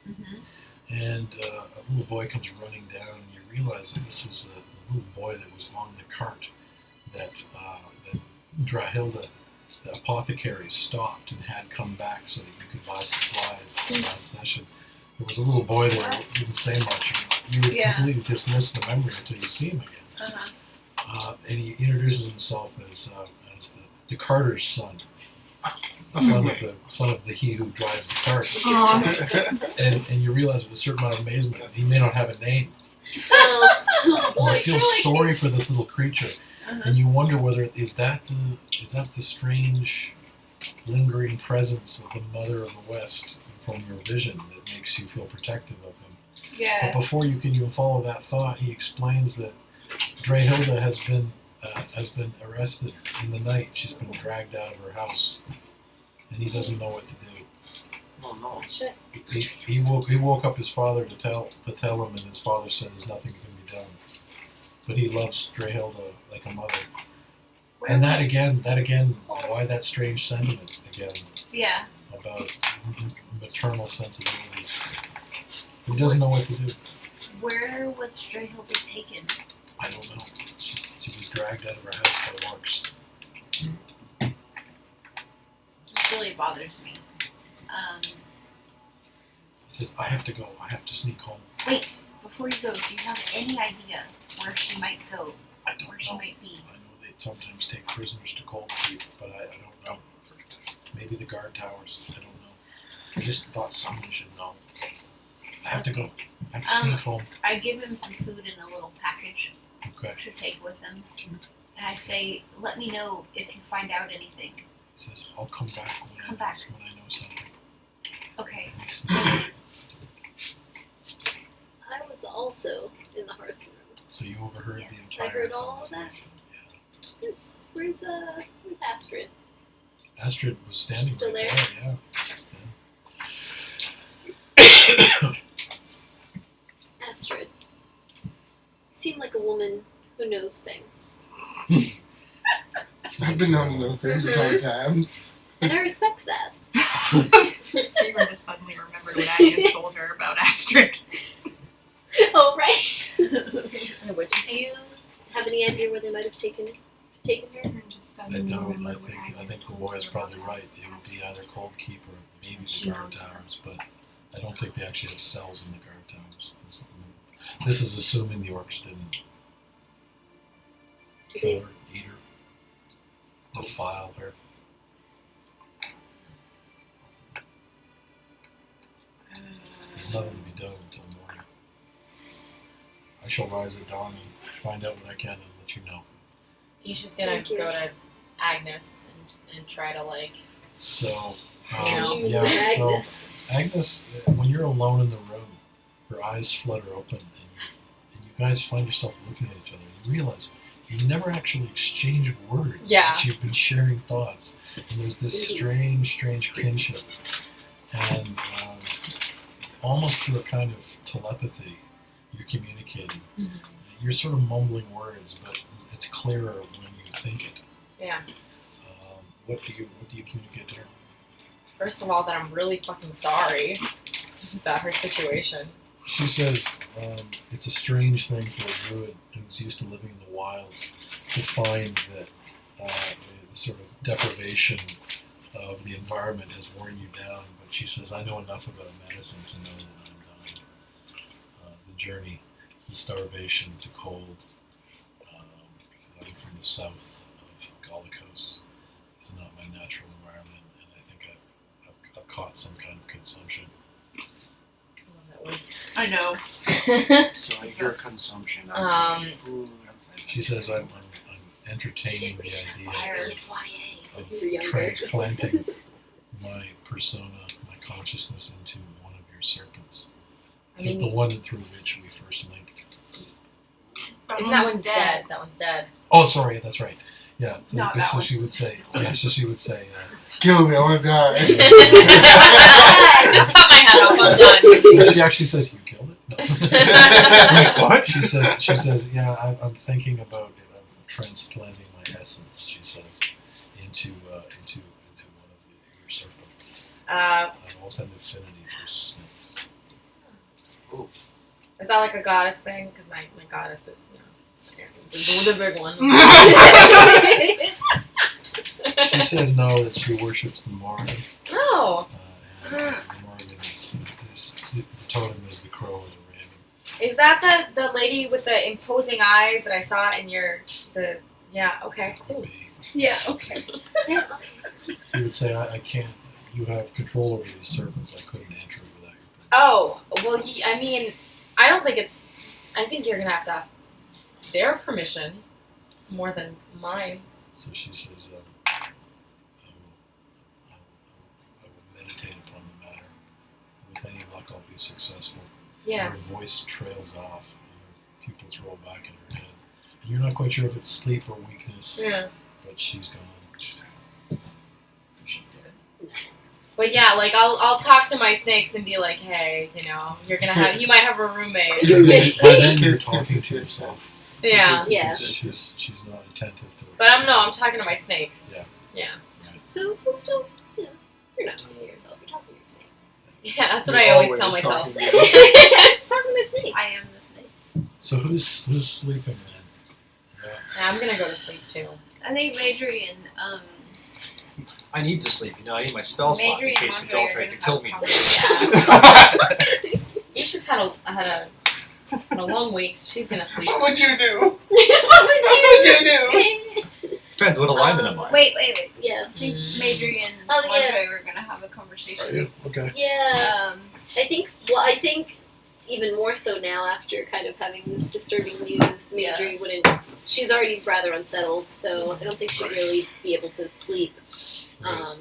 Mm-hmm. and a little boy comes running down, and you realize that this was the little boy that was on the cart that Drahilda, the apothecary, stopped and had come back so that you could buy supplies last session. There was a little boy there who didn't say much. You would Yeah. completely dismiss the memory until you see him again. Uh-huh. And he introduces himself as the carter's son. Son of the he who drives the cart. And you realize with a certain amount of amazement that he may not have a name. And you feel sorry for this little creature, Uh-huh. and you wonder whether is that the strange, lingering presence of the Mother of the West from your vision that makes you feel protective of him. Yeah. But before you can even follow that thought, he explains that Drahilda has been arrested in the night. She's been dragged out of her house, and he doesn't know what to do. Oh no. Shit. He woke up his father to tell him, and his father said there's nothing that can be done. But he loves Drahilda like a mother. And that again, why that strange sentiment again Yeah. about maternal sensibilities. He doesn't know what to do. Where was Strayhilda taken? I don't know. She was dragged out of her house by orcs. really bothers me. He says, I have to go. I have to sneak home. Wait, before you go, do you have any idea where she might go? I don't Where she know. might be? I know they sometimes take prisoners to Cold Creek, but I don't know. Maybe the guard towers. I don't know. I just thought someone should know. I have to go. I have to sneak home. I give him some food in a little package Okay. to take with him. And I say, let me know if you find out anything. He says, I'll come back when, Come back. when I know something. Okay. And he sneaks out. I was also in the hearth room. So you overheard Yes, the I entire heard all of that. conversation. Where's Astrid? Yeah. Astrid was standing Still right there? Yeah. Astrid. You seem like a woman who knows things. I've been known to know things from time to time. And I respect that. Saber just suddenly remembered what Agnes told her about Astrid. Oh, right. Which Do you have any idea where they might have taken her? I don't. I think the boy is probably right. It would be either Cold Keep or maybe the guard towers, but I don't think they actually have cells in the guard towers. This is assuming the orcs didn't kill her, eat her, defile her. There's nothing to be done until morning. I shall rise at dawn and find out what I can and let you know. Isha's gonna Thank you. go to Agnes and try to like. So, Commune yeah, with so Agnes. Agnes, when you're alone in the room, her eyes flutter open and you guys find yourself looking at each other. You realize you never actually exchanged words, Yeah. but you've been sharing thoughts. And there's this strange kinship. And almost through a kind of telepathy, you're communicating. Mhm. You're sort of mumbling words, but it's clearer when you think it. Yeah. What do you communicate to her? First of all, that I'm really fucking sorry about her situation. She says it's a strange thing for a druid who's used to living in the wilds to find that the sort of deprivation of the environment has worn you down. But she says, I know enough about medicine to know that I'm dying. The journey, the starvation, the cold. I'm from the south of Gallicos. It's not my natural environment, and I think I've caught some kind of consumption. I know. So your consumption of food. She says, I'm entertaining the idea of You were younger. transplanting my persona, my consciousness into one of your serpents. I mean, The one through which we first linked. isn't that one's dead? That one's dead. Oh, sorry, that's right. Yeah, so, Not that so one. she would say, Kill me, I want to die. Just cut my head off. I'm done. she actually says, you killed it? No. Wait, what? She says, yeah, I'm thinking about transplanting my essence, she says, into one of your serpents. I've also had an affinity for snakes. Is that like a goddess thing? Because my goddess is, the big one. She says no, that she worships the Morgan. Oh, And the Morgan is the totem is the crow and the raven. is that the lady with the imposing eyes that I saw in yeah, okay, Could cool. be. Yeah, okay. Yeah, He would say, I can't, you have control over these serpents, I couldn't enter it without your permission. Oh, well, I mean, I don't think I think you're going to have to ask their permission more than mine. So she says, I will meditate upon the matter. With any luck, I'll be successful. Yes. Her voice trails off, and her pupils roll back in her head. And you're not quite sure if it's sleep or weakness, Yeah. but she's gone. She did. But yeah, like I'll talk to my snakes and be like, hey, you might have a roommate. By then you're talking to yourself. Yeah. Yeah. She's not attentive to it. But I'm talking to my snakes. Yeah. Yeah. So still, you're not talking to yourself, you're talking to your snakes. Yeah, that's what You're I always tell always myself. talking to I'm just talking to my snakes. I am the snake. So who's sleeping then? Yeah, I'm gonna go to sleep too. I think Adrian, I need to sleep. I need my spell slots in Madry and case Andre Kadrol are tries to gonna kill have me. a Isha's had a long wait. She's gonna sleep. What would you do? What would you do? Depends what alignment am I. Wait. Yeah. Madry and Oh, yeah. Andre were gonna have a conversation. Are you? Okay. Yeah. I think even more so now after kind of having this disturbing news, Yeah. Madry wouldn't. She's already rather unsettled, so I don't think she'd really be able to sleep. Right.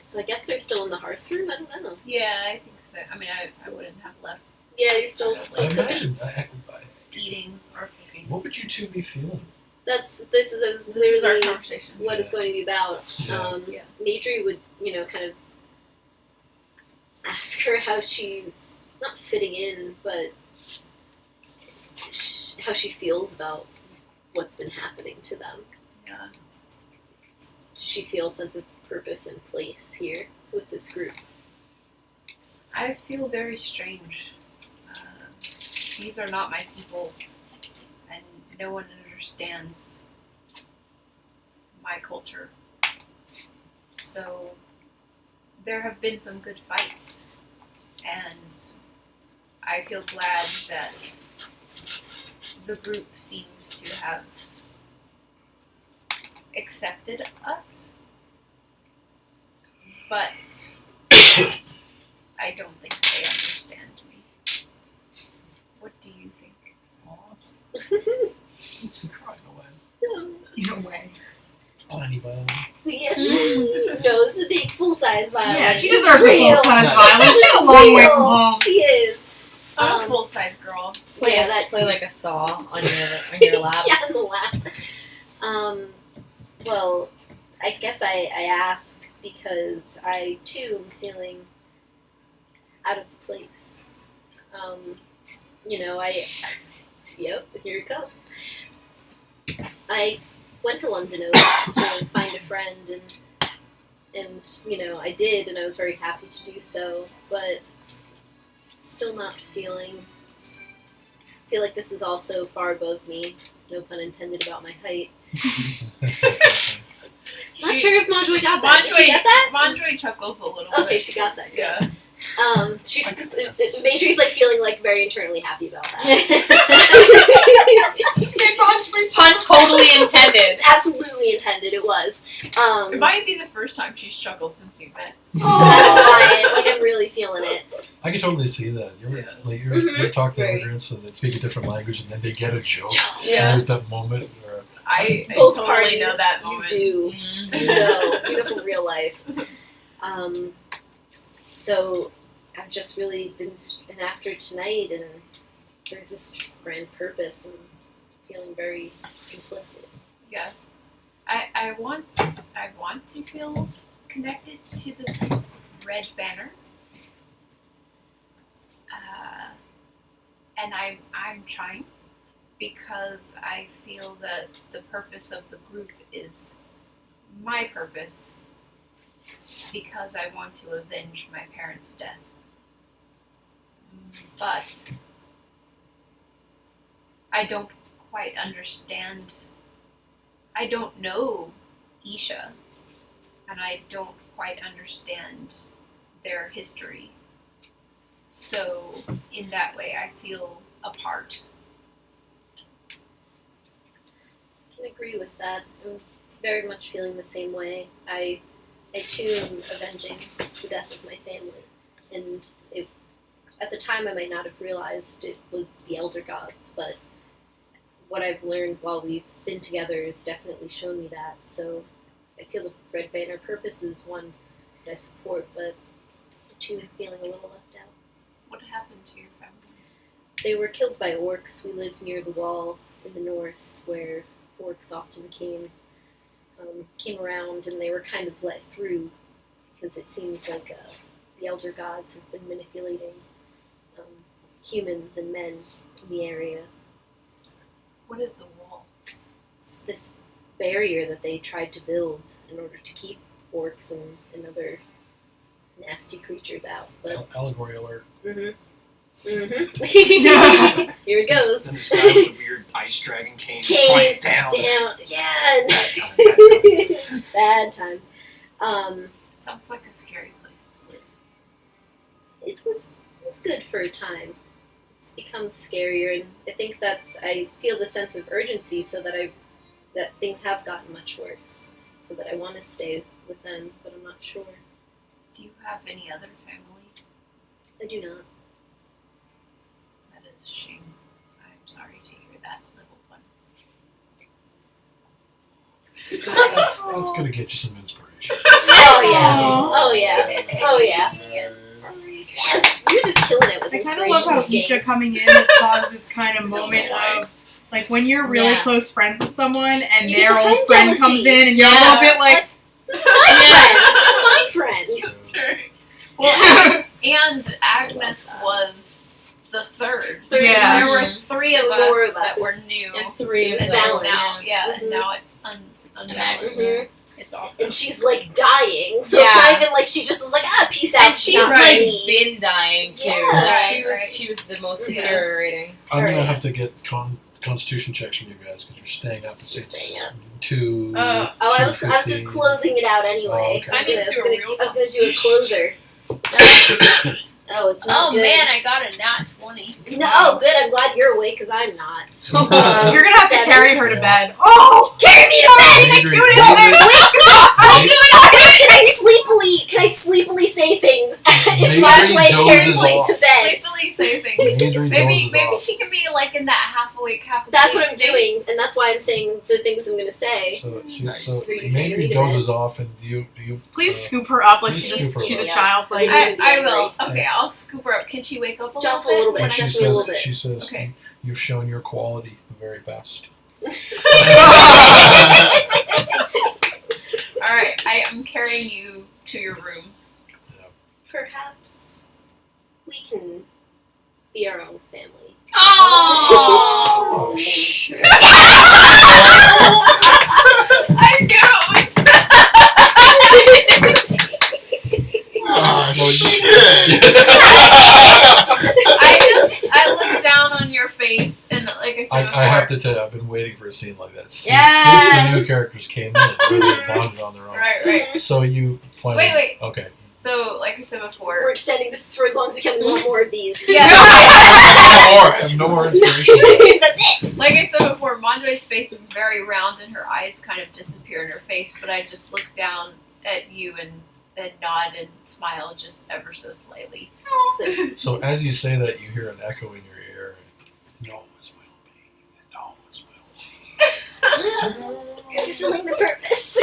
So I guess they're still in the hearth room. I don't know. Yeah, I think so. I mean, I wouldn't have left Yeah, you're still. I imagine. eating or cooking. What would you two be feeling? This is This is our literally conversation. what it's going to be about. Yeah. Yeah. Madry would, kind of ask her how she's not fitting in, but how she feels about what's been happening to them. Yeah. Does she feel a sense of purpose and place here with this group? I feel very strange. These are not my people, and no one understands my culture. So there have been some good fights, and I feel glad that the group seems to have accepted us, but I don't think they understand me. What do you think? She's crying away. No way. Tiny violin. Yeah. No, this is a big full-size violin. Yeah, she This is deserves a real. full-size Nice. violin. She's a long way from home. She is. I'm a Um, full-size girl. Play, Yeah, that play too. like a saw on your lap. Yeah, in the lap. Well, I guess I ask because I too am feeling out of place. Yep, here it comes. I went to London Oaks to find a friend, and I did, and I was very happy to do so, but still not feel like this is also far above me. No pun intended about my height. Not sure if Monjoy got that. Did she get that? Monjoy chuckles a little Okay, bit. she got that. Good. Yeah. Madry's feeling very internally happy about that. Pun totally intended. Absolutely intended, it was. It might be the first time she's chuckled since you met. So that's why I'm really feeling it. I can totally see that. You're Mhm. you're talking to Very. immigrants and they speak a different language and then they get a joke. Yeah. And there's that moment where I Both totally parties, know that moment. you do. You know from real life. So I've just really been after tonight, and there's this just grand purpose, and feeling very conflicted. Yes. I want to feel connected to this red banner. And I'm trying, because I feel that the purpose of the group is my purpose, because I want to avenge my parents' death. But I don't quite understand. I don't know Isha, and I don't quite understand their history. So in that way, I feel apart. I can agree with that. I'm very much feeling the same way. I too am avenging the death of my family, and at the time I might not have realized it was the Elder Gods, but what I've learned while we've been together has definitely shown me that. So I feel the Red Banner purpose is one that I support, but I too am feeling a little left out. What happened to your family? They were killed by orcs. We live near the wall in the north, where orcs often came around, and they were kind of let through because it seems like the Elder Gods have been manipulating humans and men in the area. What is the wall? It's this barrier that they tried to build in order to keep orcs and other nasty creatures out. But allegory alert. here it goes. And this guy with the weird ice dragon cane Cane point down. Down, yeah. Bad time. Bad bad times. Sounds like a scary place to live. It was good for a time. It's become scarier, and I think I feel the sense of urgency so that things have gotten much worse. So that I want to stay with them, but I'm not sure. Do you have any other family? I do not. That is a shame. I'm sorry to hear that, little one. That's going to get you some inspiration. Oh yeah. Oh yeah. Oh yeah. Yes. Yes, you're just killing it with I kind of inspiration. love how this game. Isha coming in has caused this kind of moment of, like, when you're really Yeah. close friends with someone and You their get the old friend friend jealousy. comes in and you're a Yeah. little bit like, My friend. Well, and Agnes was the third. Yeah. There were three of us, More of us. that were new. And 3 of It's them and balanced. now, Mhm. and now it's unbalanced. Mhm. It's awful. And she's like dying, so Yeah. it's not even like she just was like, peace out. And she's not like me. been dying too. Yeah. Like, she Right. was the most Mhm. deteriorating. I'm going to Alright. have to get constitution checks from you guys because you're staying up. You're staying up. 2. Oh, I was just 2:15. closing it out anyway. Oh, okay. I need to do a real I was gonna do a closer. Oh, it's not Oh good. man, I got a nat 20. No, oh, good. I'm glad you're awake because I'm not. you're gonna have to 7. carry her to Yeah. bed. Oh! Carry me to bed! Adrian, Can I sleepily say things if Maybe Marjorie carries dozes me off. to bed? Playfully say things. Adrian Maybe dozes off. she can be like in that half awake, half That's asleep what I'm state. doing, and that's why I'm saying the things I'm gonna say. So Nice. Really Adrian carry me to dozes off, and you Please scoop her up like please she's scoop her a up. child. Like, I will. Okay, I'll scoop her up. Can she wake up a Just a little little bit? bit. And she Just me a little says, bit. she says, Okay. you've shown your quality the very best. All right, I am carrying you to your room. Perhaps we can be our own family. Oh! Oh, shit. I knew Oh, So you- shit. I looked down on your face and like I said before. I have to tell you, I've been waiting for a scene like that since Yes! the new characters came in. Really bonded on their own. Right. So you finally. Wait. Okay. So like I said before. We're extending this for as long as we can. We want more of these. Yeah. I have no more inspiration. That's it. Like I said before, Mondre's face is very round and her eyes kind of disappear in her face, but I just look down at you and then nod and smile just ever so slightly. So as you say that, you hear an echo in your ear. And, no, it's will be. No, it's will be. Fulfilling the purpose.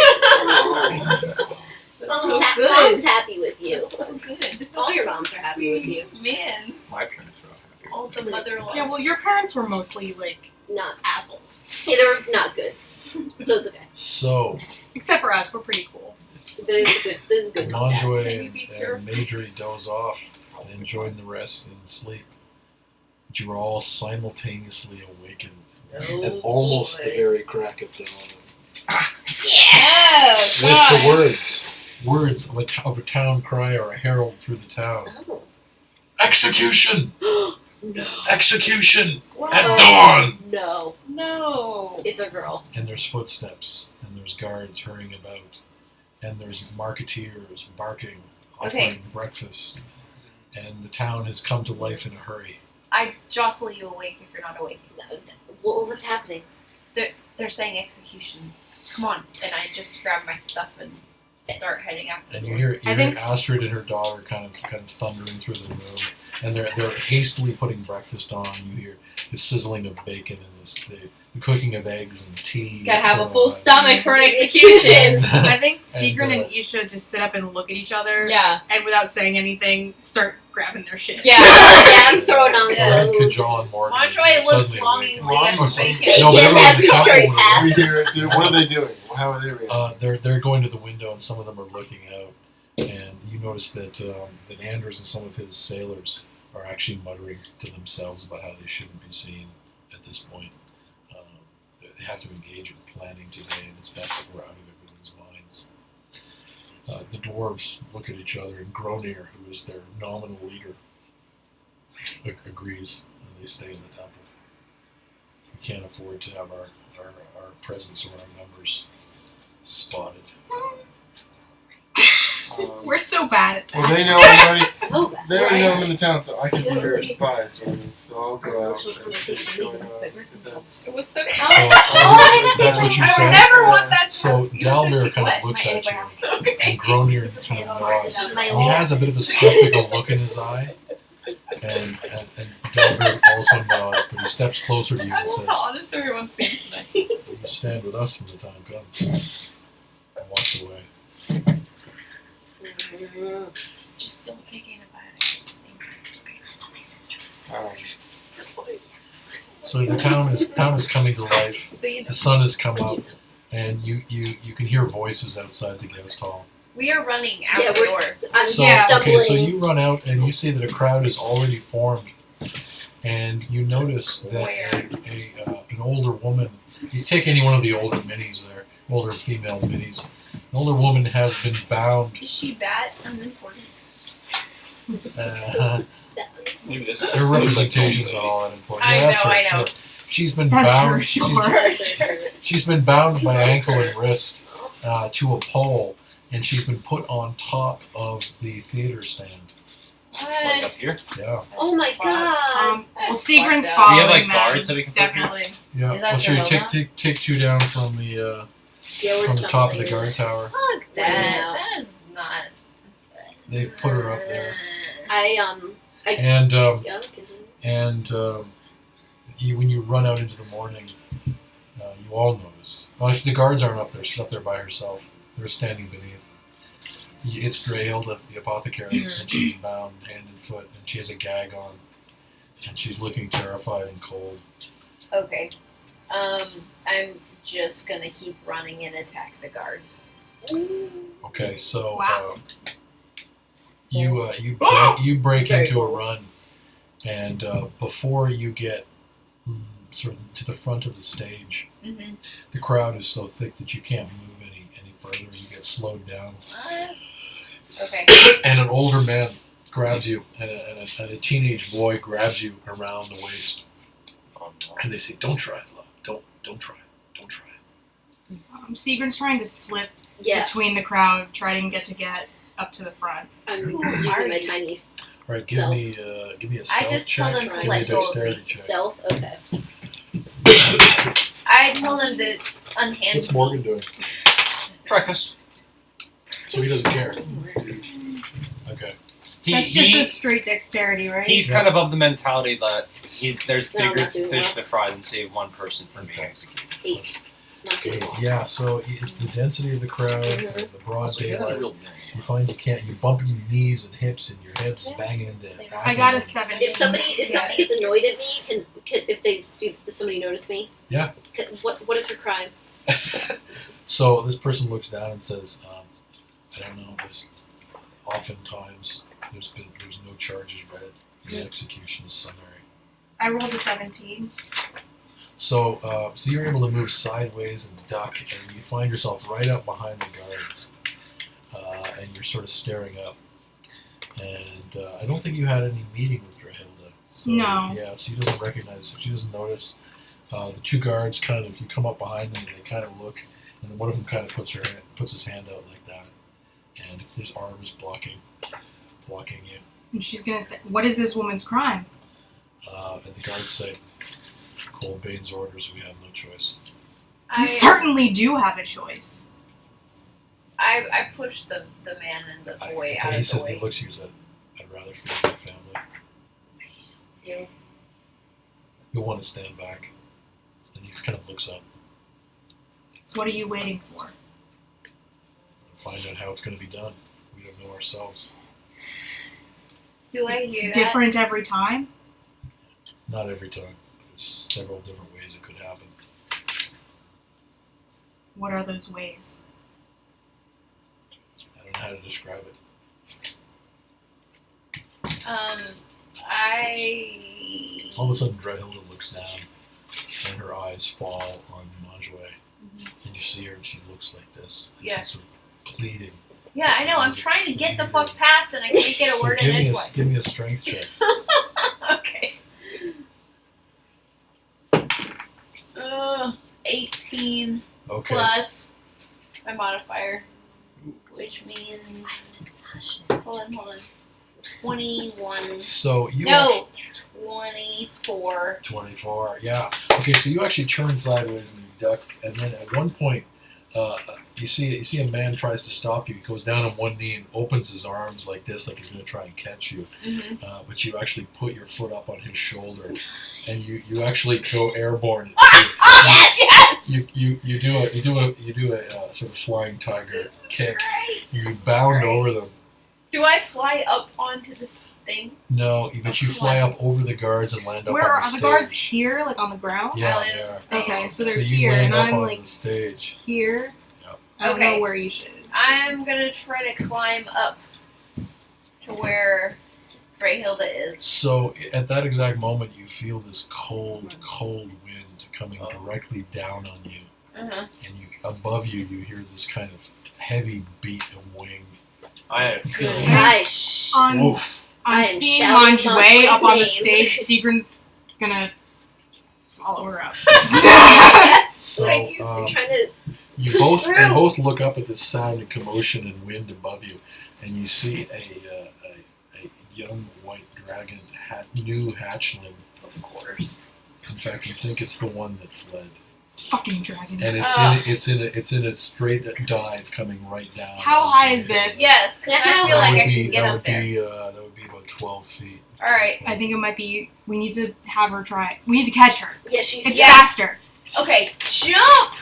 That's so good. Mom's happy with you. That's so good. All your moms are happy with you. Man, My parents were happy. all the mother-in-law. yeah, well, your parents were mostly, like, Not assholes. Yeah, they were not good. So it's okay. So Except for us, we're pretty cool. This is good. This is good. Can Monjoy you be and Madry doze off and enjoyed the rest and sleep. But you were all simultaneously awakened at almost the very crack of dawn. Yeah. With the words of a town cry or a herald through the town. Oh. Execution! No. Execution! At Oh. dawn! No. No. It's a girl. And there's footsteps, and there's guards hurrying about, and there's marketeers barking, offering Okay. breakfast, and the town has come to life in a hurry. I jostle you awake if you're not awake. What's happening? They're saying execution. Come on. And I just grab my stuff and start heading after And them. you hear I think Astrid and her daughter kind of thundering through the room, and they're hastily putting breakfast on. You hear the sizzling of bacon and the cooking of eggs and tea. Gotta have a poured full on. stomach for an execution. I think And, Sigrid and Isha just sit up and look at each other, Yeah. and without saying anything, start grabbing their shit. Yeah. Yeah, I'm throwing on So then clothes. Cajal and Morgan Montroy looks suddenly longingly Mom at was the like, bacon. No, but everyone As in we the town scurry will past. We hear it too. What are they doing? How are they reacting? they're going to the window, and some of them are looking out. And you notice that Anders and some of his sailors are actually muttering to themselves about how they shouldn't be seen at this point. They have to engage in planning today, and it's best if we're out of everyone's minds. The dwarves look at each other, and Gronir, who is their nominal leader, agrees, and they stay in the temple. We can't afford to have our presence or our numbers spotted. so bad at that. Well, they know I'm already. So bad. They already know I'm Right. in the town, so I can be your spy, sort of. So I'll go out. Emotional and see what's conversation going on, leading if that's- It was so So, Oh, that's what you I said. would never want that. So You have to Dalbear keep kind wet of looks my at you, eyebrow. Okay. and Gronir It's kind okay, of it's fine. nods. It's my And he own. has a bit of a skeptical look in his eye, and Dalbear also nods, but he steps closer to you I and love says, how honest everyone's being tonight. "You stand with us when the time comes." And walks away. Just don't take antibiotics at the same time. Okay, that's how my sister was. So the town is coming to life. So you know, The sun has come up, and you can hear voices outside the guest hall. we are running out Yeah, the door. I'm So Yeah. stumbling. okay, so you run out and you see that a crowd is already formed, and you notice that Where? an older woman. You take any one of the older minis there, older female minis. An older woman has been bound. Is she that unimportant? Maybe this. Her representations are all that important. I Yeah, that's know, her, I know. sure. She's been That's bound. for she's- sure. That's right. she's been bound by ankle and wrist to a pole, and she's been put on top of the theater stand. Like up here. Yeah, Oh my god. Well, That's Sigrun's fucked up. Do you following have like guards that we can put here? Definitely. yeah. Is that Well, sure. Jehovah? Take two down from the Yeah, we're from the top of stumbling. the guard tower. Fuck Yeah. that. That is not. They've put her up there, I and yeah, continue. when you run out into the morning, you all notice. Well, actually, the guards aren't up there. She's up there by herself. They're standing beneath. It's Drahilda, the apothecary, and she's bound hand and foot, and she has a gag on, and she's looking terrified and cold. Okay. I'm just gonna keep running and attack the guards. Okay, so Wow. you break Very into a bold. run, and before you get sort of to the front of the stage, Mm-hmm. the crowd is so thick that you can't move any further. You get slowed down, Okay. and an older man grabs you, and a teenage boy grabs you around the waist, and they say, "Don't try it, love. Don't try it. Don't try it." Sigrun's trying to slip Yeah, between the crowd, trying to get up to the front. I'm Who are using my you? tiny All right, give Stealth. me a I stealth just tell check. them Give to me a let go of dexterity me. check. stealth. Okay. I told them to unhand What's me. Morgan doing? Breakfast. So he doesn't care. Okay. That's just a straight dexterity, right? He's Yeah. kind of of the mentality that there's No, I'm bigger not doing fish that. to fry than save one person from being executed. 8. Not doing well. Yeah. So it's the density of the crowd, Mhm. and the broad Also, you got a daylight. real You find you can't. You bump your knees and hips, and your head's Yeah. banging into I asses. got a and- 17. If somebody gets annoyed at me, can if they do, does somebody notice me? Yeah. What is her crime? So this person looks down and says, "I don't know. Oftentimes there's no charges read. The execution is summary." I rolled a 17. So you're able to move sideways and duck, and you find yourself right up behind the guards, and you're sort of staring up. And I don't think you had any meeting with Drahilda. So, No. Yeah, so she doesn't recognize. She doesn't notice. The two guards kind of, you come up behind them, and they kind of look, and then one of them kind of puts his hand out like that, and his arm is blocking you. And she's gonna say, "What is this woman's crime?" And the guards say, "Colbane's orders. We have no choice." You certainly do have a choice. I pushed the man and the boy out He of the says, way. he looks at you and said, "I'd rather feed my family." You. You'll want to stand back. And he kind of looks up What are you waiting for? and find out how it's going to be done. We don't know ourselves. Do I It's hear that? different every time. Not every time. There's several different ways it could happen. What are those ways? I don't know how to describe it. All of a sudden, Drahilda looks down, and her eyes fall on Manjue. And you see her, and she looks like this. And Yeah. She's sort of pleading. Yeah, I know. I'm trying to get the fuck past, and I can't get a So word give in me edgewise. give me a strength check. Okay. 18 Okay. plus my modifier, which means Hold on. 21. So you No, 24. 24. Yeah. Okay. So you actually turn sideways and you duck, and then at one point, you see a man tries to stop you. He goes down on one knee and opens his arms like this, like he's going to try and catch you. Mm-hmm. But you actually put your foot up on his shoulder, and you actually go airborne. You do a sort of flying tiger kick. You bound over them. Do I fly up onto this thing? No, but you fly up over the guards and land up Where on are the the stage. guards here, like on the ground? Yeah, I they land are. on the Okay, so they're So you here, land and up I'm on like the stage. here. Yep. I don't Okay. know where Isha is. I'm gonna try to climb up to where Greyhilda is. So at that exact moment, you feel this cold, cold wind coming directly down on you, Uh-huh. and above you hear this kind of heavy beat of wing. I had a feeling. Gosh. Woof. I I'm am seeing shouting Manjue up on the Manjue's stage. Sigrun's gonna follow her up. So I'm trying to. you push both through. you both look up at this sound and commotion and wind above you, and you see a young white dragon, new hatchling. Of course. In fact, you think it's the one that fled, Fucking dragons. and it's in a straight dive coming right down. How on high you. is this? Yes, because I feel That like would I be can get up there. that would be about 12 feet. All right. I think it might be. We need to have her try. We need to catch her. Yeah, she's. It's Yes. faster. Okay, jump.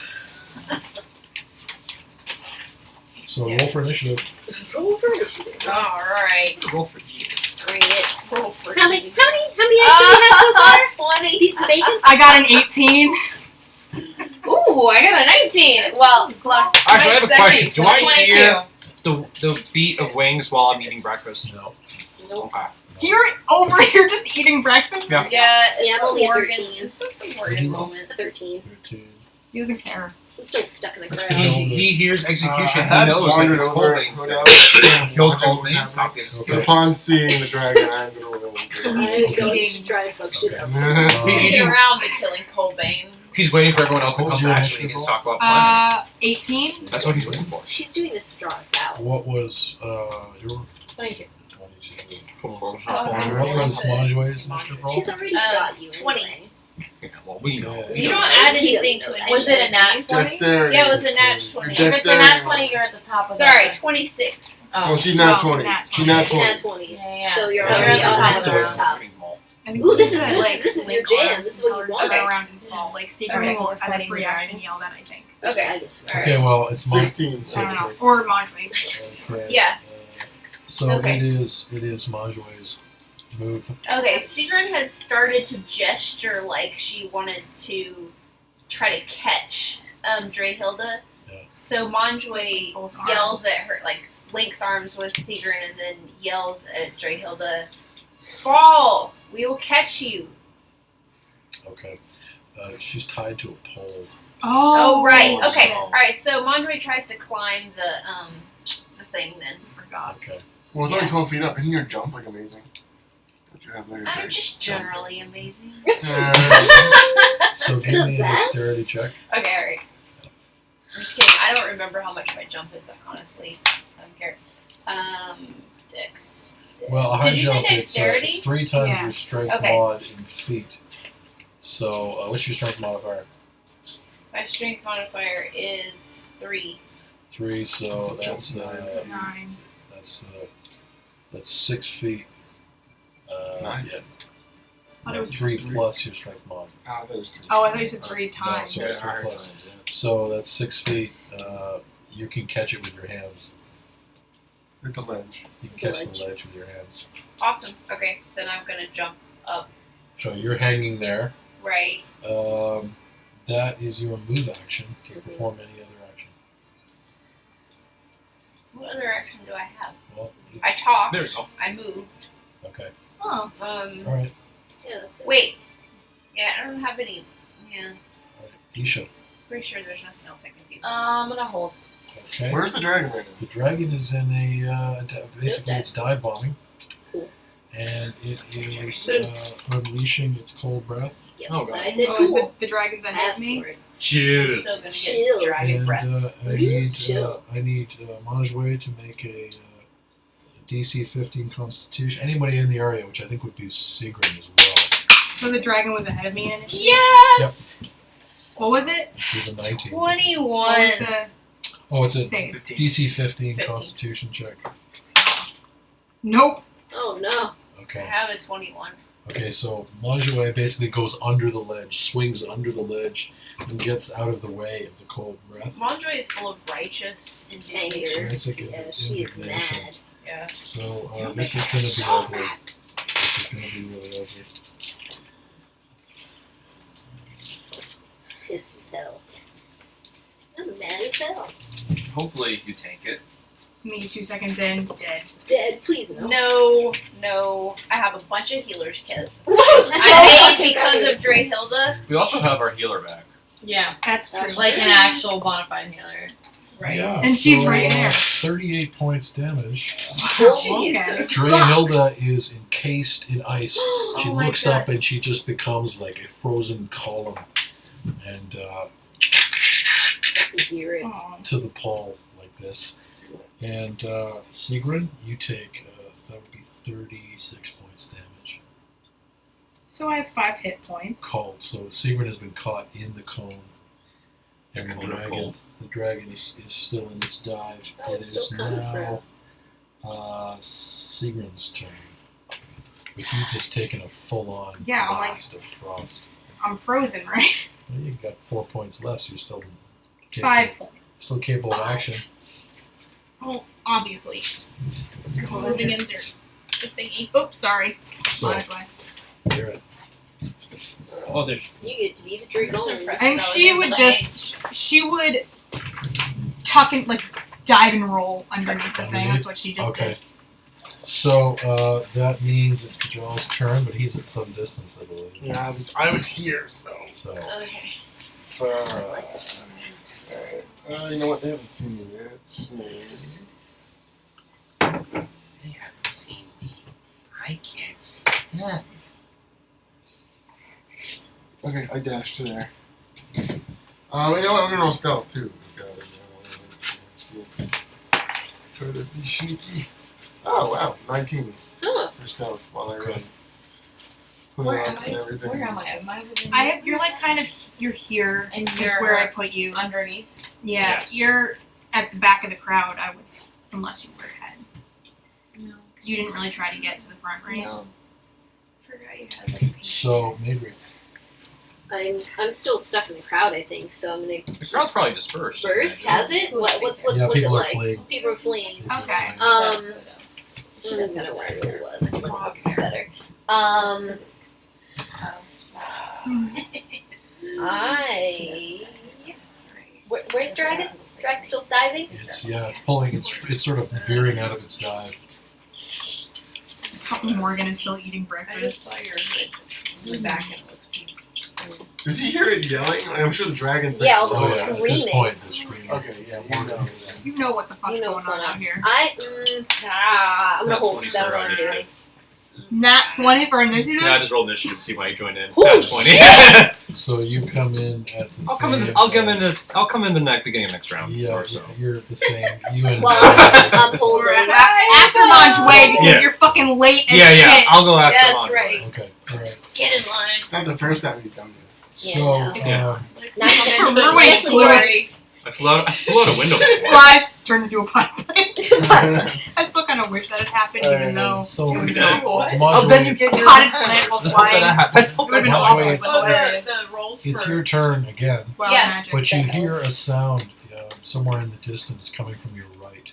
So roll for initiative. Roll for initiative. All right. Roll for you. Bring it. Roll for How many eggs have you had so far? 20. Piece of bacon? I got an 18. Ooh, I got a 19. Well, plus. Actually, I have a my question. second, Do I 22. hear the beat of wings while I'm eating breakfast? No. Nope. Okay. You're over here just eating breakfast? Yeah. Yeah, Yeah, it's I'm only a Morgan. 13. It's a Did Morgan you roll? moment. 13. 13. He doesn't care. I'm still stuck in the That's ground. good. He hears execution. I He had knows that wandered it's over, holding. who knows? Kill Watching cold what's names. Stop happening. this. Okay. Upon seeing the dragon, I'm gonna roll. So I'm we just just going eating. to try and fuck shit Okay. up. He- Get around the killing Cobain. He's waiting for everyone else to What was come your back so he initiative can talk about planning. 18. That's what he's waiting for. She's doing this to draw us out. What was your 22. 22? Oh, And what was Manjue's initiative roll? She's already got you 20. anyway. Yeah, well, we know. Yeah. We You know. don't add He anything doesn't to know it. that. Was it a nat 20? Dexterity. Yeah, it was a nat 20. If it's a nat 20, you're at the top of Sorry, the. 26. Oh. Well, she's not No, 20. not She's not 20. Nat 20. Yeah, yeah. So you're So already you're at the on top the of the top. top. Oh, Ooh, this is Yeah, good. like, This is your link jam. arms This is what you and want. Okay. around and fall. Like Secret Okay. will, as a Fighting free the action, dragon. yell that, I think. Okay. I guess. Okay, well, it's 16. I don't know. Or Manjue. Okay. Yeah. So Okay. it is Manjue's move. Okay, Sigrun has started to gesture like she wanted to try to catch Drehilda. Yeah. So Manjue Both yells arms. at her, like links arms with Sigrun, and then yells at Drehilda, "Fall! We will catch you!" Okay. She's tied to a pole. Oh, right. Oh, Okay. so- All right. So Manjue tries to climb the thing. Then Forgot. Okay. Well, it's Yeah. only 12 feet up. Isn't your jump like amazing? Don't you have like a I'm great just jump? generally amazing. So give The me a dexterity best. check. Okay. All right. I'm just kidding. I don't remember how much my jump is, honestly. I don't care. Dex. Well, a high Did you say jump dexterity? it's 3 times Yeah. your strength Okay. mod in feet. So what's your strength modifier? My strength modifier is 3. 3. So that's 9. that's 6 feet. 9. Yeah. thought it was 3 plus your strength mod. Ah, that was 3. Oh, I thought you said 3 times. so Yeah, it's 3 alright. plus. So that's 6 feet. You can catch it with your hands. With the ledge. You can catch the Ledge. ledge with your hands. Awesome. Okay, then I'm gonna jump up. So you're hanging there. Right. That is your move action to perform any other action. What other action do I have? Well, I talked. There we go. I moved. okay. Oh. All right. Yeah, that's it. Wait. Yeah, I don't have any. Yeah. All right. Isha. Pretty sure there's nothing else I can do. I'm gonna hold. Okay. Where's the dragon right now? The dragon is in basically it's dive bombing. Cool. And it is Boots. unleashing its cold breath. Yep. Oh, God. I said Oh, is cool. the dragon's I ahead asked of me? for it. I'm Chill. still gonna Chill. get dragon And breath. I Please need chill. Manjue to make a DC 15 Constitution. Anybody in the area, which I think would be Sigrun as well. So the dragon was ahead of me in initiative? Yes! What was it? He's a 19. 21. What was the Oh, it's a save? 15. DC 15 15. Constitution check. Nope. Oh no. I Okay. have a 21. Okay, so Manjouet basically goes under the ledge, swings under the ledge, and gets out of the way of the cold breath. Monjoy is full of righteous indignation. Anger. Classic Yeah, she is indignation. mad. Yeah. So this is going to be So ugly. mad. This is going to be really ugly. Piss as hell. I'm mad as hell. Hopefully you tank it. Me 2 seconds in, dead. Dead, please no. No. I have a bunch of healer's kits. What? I made because of Drehilda. We also have our healer back. Yeah. That's true. That's Like an actual bona fide healer. Right. Yeah, And she's so, right there. 38 points damage. Okay. Drehilda is encased in ice. She Oh my looks God. up and she just becomes like a frozen column, and You hear it. Aw. to the pole like this. And Sigrun, you take that would be 36 points damage. So I have 5 hit points. Cold. So Sigrun has been caught in the cone, and Cone of cold. the dragon is still in its dive. Oh, It it's is still coming for now us. Sigrun's turn. But you've just taken a full-on Yeah, I'm like- blast of frost. I'm frozen, right? Well, you've got 4 points left, so you're still 5 points. Still capable of action. Oh, obviously. You're moving in there. The thingy. Oops, sorry. So, Honestly. Garrett. Oh, there's. You get to be the dragon. I think she would she would tuck and, like, dive and roll underneath the thing. That's what she just Okay. did. So that means it's Kajal's turn, but he's at some distance, I believe. Yeah, I was here, so. So Okay. You know what? They haven't seen me yet. They haven't seen me. I can't see them. Okay, I dashed to there. You know what? I'm gonna roll stealth too. Because I want to try to be sneaky. Oh wow, 19 Huh. for stealth while I Okay. run. Put Where it am up I? and everything. Where am I? Am I within You're like kind of, you're here. And is you're where I put you. underneath? Yeah, Yes. you're at the back of the crowd, I would, unless you were ahead. No. Because you didn't really try to get to the front, right? No. Forgot you had like pink. So Madrid. I'm still stuck in the crowd, I think, so I'm gonna The crowd's probably dispersed. burst. I Has it? What's Yeah, it people are like? fleeing. People are fleeing. People are Okay. fleeing. I don't know where it was. I can look up it's better. Where's Dragon? Dragon still diving? It's pulling. It's sort of veering out of its dive. Morgan is still eating I just breakfast. saw your hood in the back and it looks pink. Does he hear it yelling? I'm sure the dragon's. Yeah, all the Oh yeah, at this screaming. point they're screaming. Okay, yeah, we know. You know what the fuck's You know going what's on going on. out here. I'm gonna hold because I don't know what I'm doing. Nat 20 for initiative? Yeah, I just rolled initiative to see why you joined in. Oh, Nat 20. So you come in at the I'll same. come in the beginning of next round. Yeah, or so. you're at the same. You and. Well, I'm holding. After Mon's way because Yeah. you're fucking late as Yeah, shit. I'll go after That's Monjoy. right. Okay. All right. Get in line. It's not the first time he's done this. So. Yeah. Not We're way fluid. I flew out a window before. Flies, turns into a pipe. I still kind of wish that had happened, even though So it would we be did. awful. What? Marjorie, get Potted plant while Let's hope flying. that happens. It would have been Marjorie, awful. it's- but it's- the rolls it's for your turn again, Wild Yes. magic. but you hear a sound somewhere in the distance coming from your right,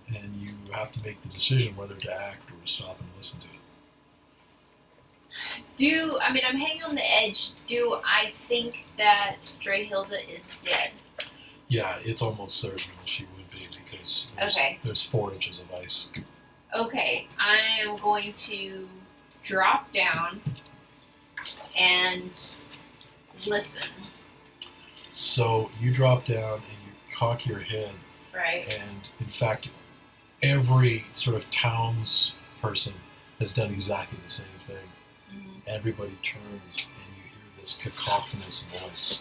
and you have to make the decision whether to act or to stop and listen to it. I'm hanging on the edge. Do I think that Drehilda is dead? Yeah, it's almost certain she would be because Okay. there's 4 inches of ice. Okay, I am going to drop down and listen, So you drop down and you cock your head, right? and in fact, every sort of towns person has done exactly the same thing. Everybody turns and you hear this cacophonous voice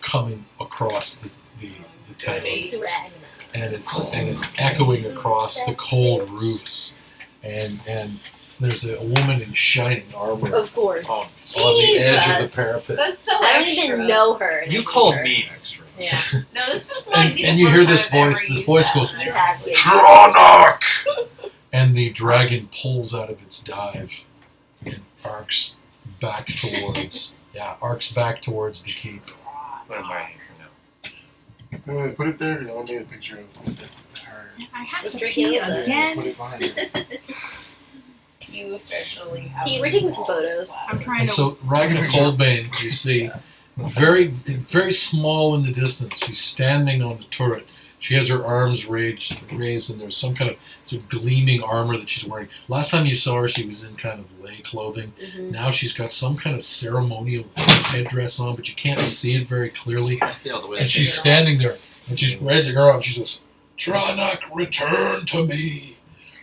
coming across the town, It's Ragnar. and it's echoing across the cold roofs, and there's a woman in shining armor Of course. on the edge of Jesus. the parapet. That's so I don't extra. even know her. You called me extra. Yeah. No, this would like be And the you hear first this time I've voice. ever This used voice that. goes, You have it. Tranok! And the dragon pulls out of its dive and arcs back towards the keep. What am I here for now? Put it there. I'll need a picture of her. I have With to drinking pee of the- again. Put it behind you. You officially have. We're taking some photos. I'm trying And to. so Ragnar Coldbane, you see, very small in the distance. She's standing on the turret. She has her arms raised, and there's some kind of sort of gleaming armor that she's wearing. Last time you saw her, she was in kind of lay clothing. Mm-hmm. Now she's got some kind of ceremonial headdress on, but you can't see it very clearly. And she's standing there, and she's raising her arm. She says, Tranok, return to me.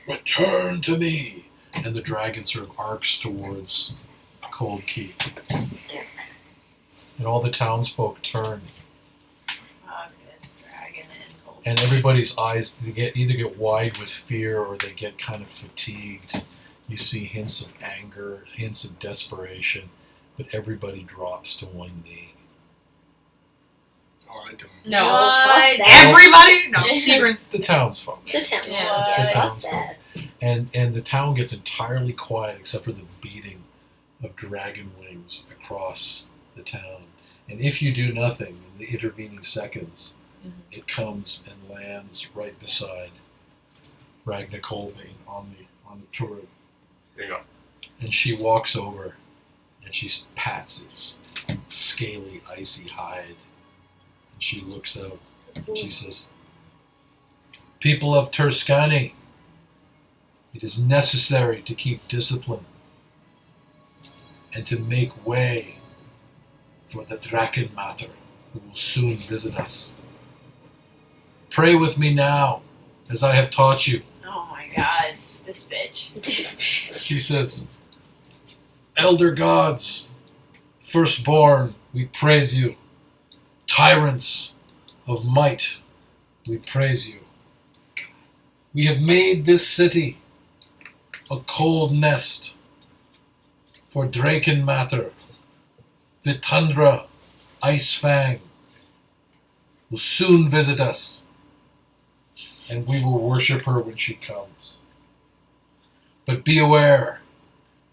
Return to me. And the dragon sort of arcs towards Cold Keep. And all the townsfolk turn. Fuck this dragon and cold. And everybody's eyes either get wide with fear or they get kind of fatigued. You see hints of anger, hints of desperation, but everybody drops to one knee. Oh, I don't. No. Fuck that. Everybody? No, Sigrun's. The townsfolk. The town's Yeah. The fuck townsfolk. that. And the town gets entirely quiet except for the beating of dragon wings across the town. And if you do nothing in the intervening seconds, it comes and lands right beside Ragnar Coldbane on the turret. There you go. And she walks over and she pats its scaly, icy hide. And she looks out and she says, People of Turskani, it is necessary to keep discipline and to make way for the Draken Matter, who will soon visit us. Pray with me now, as I have taught you. Oh my god, it's this bitch. This bitch. She says, Elder gods, firstborn, we praise you. Tyrants of might, we praise you. We have made this city a cold nest for Draken Matter, the Tundra, Ice Fang, will soon visit us, and we will worship her when she comes. But be aware,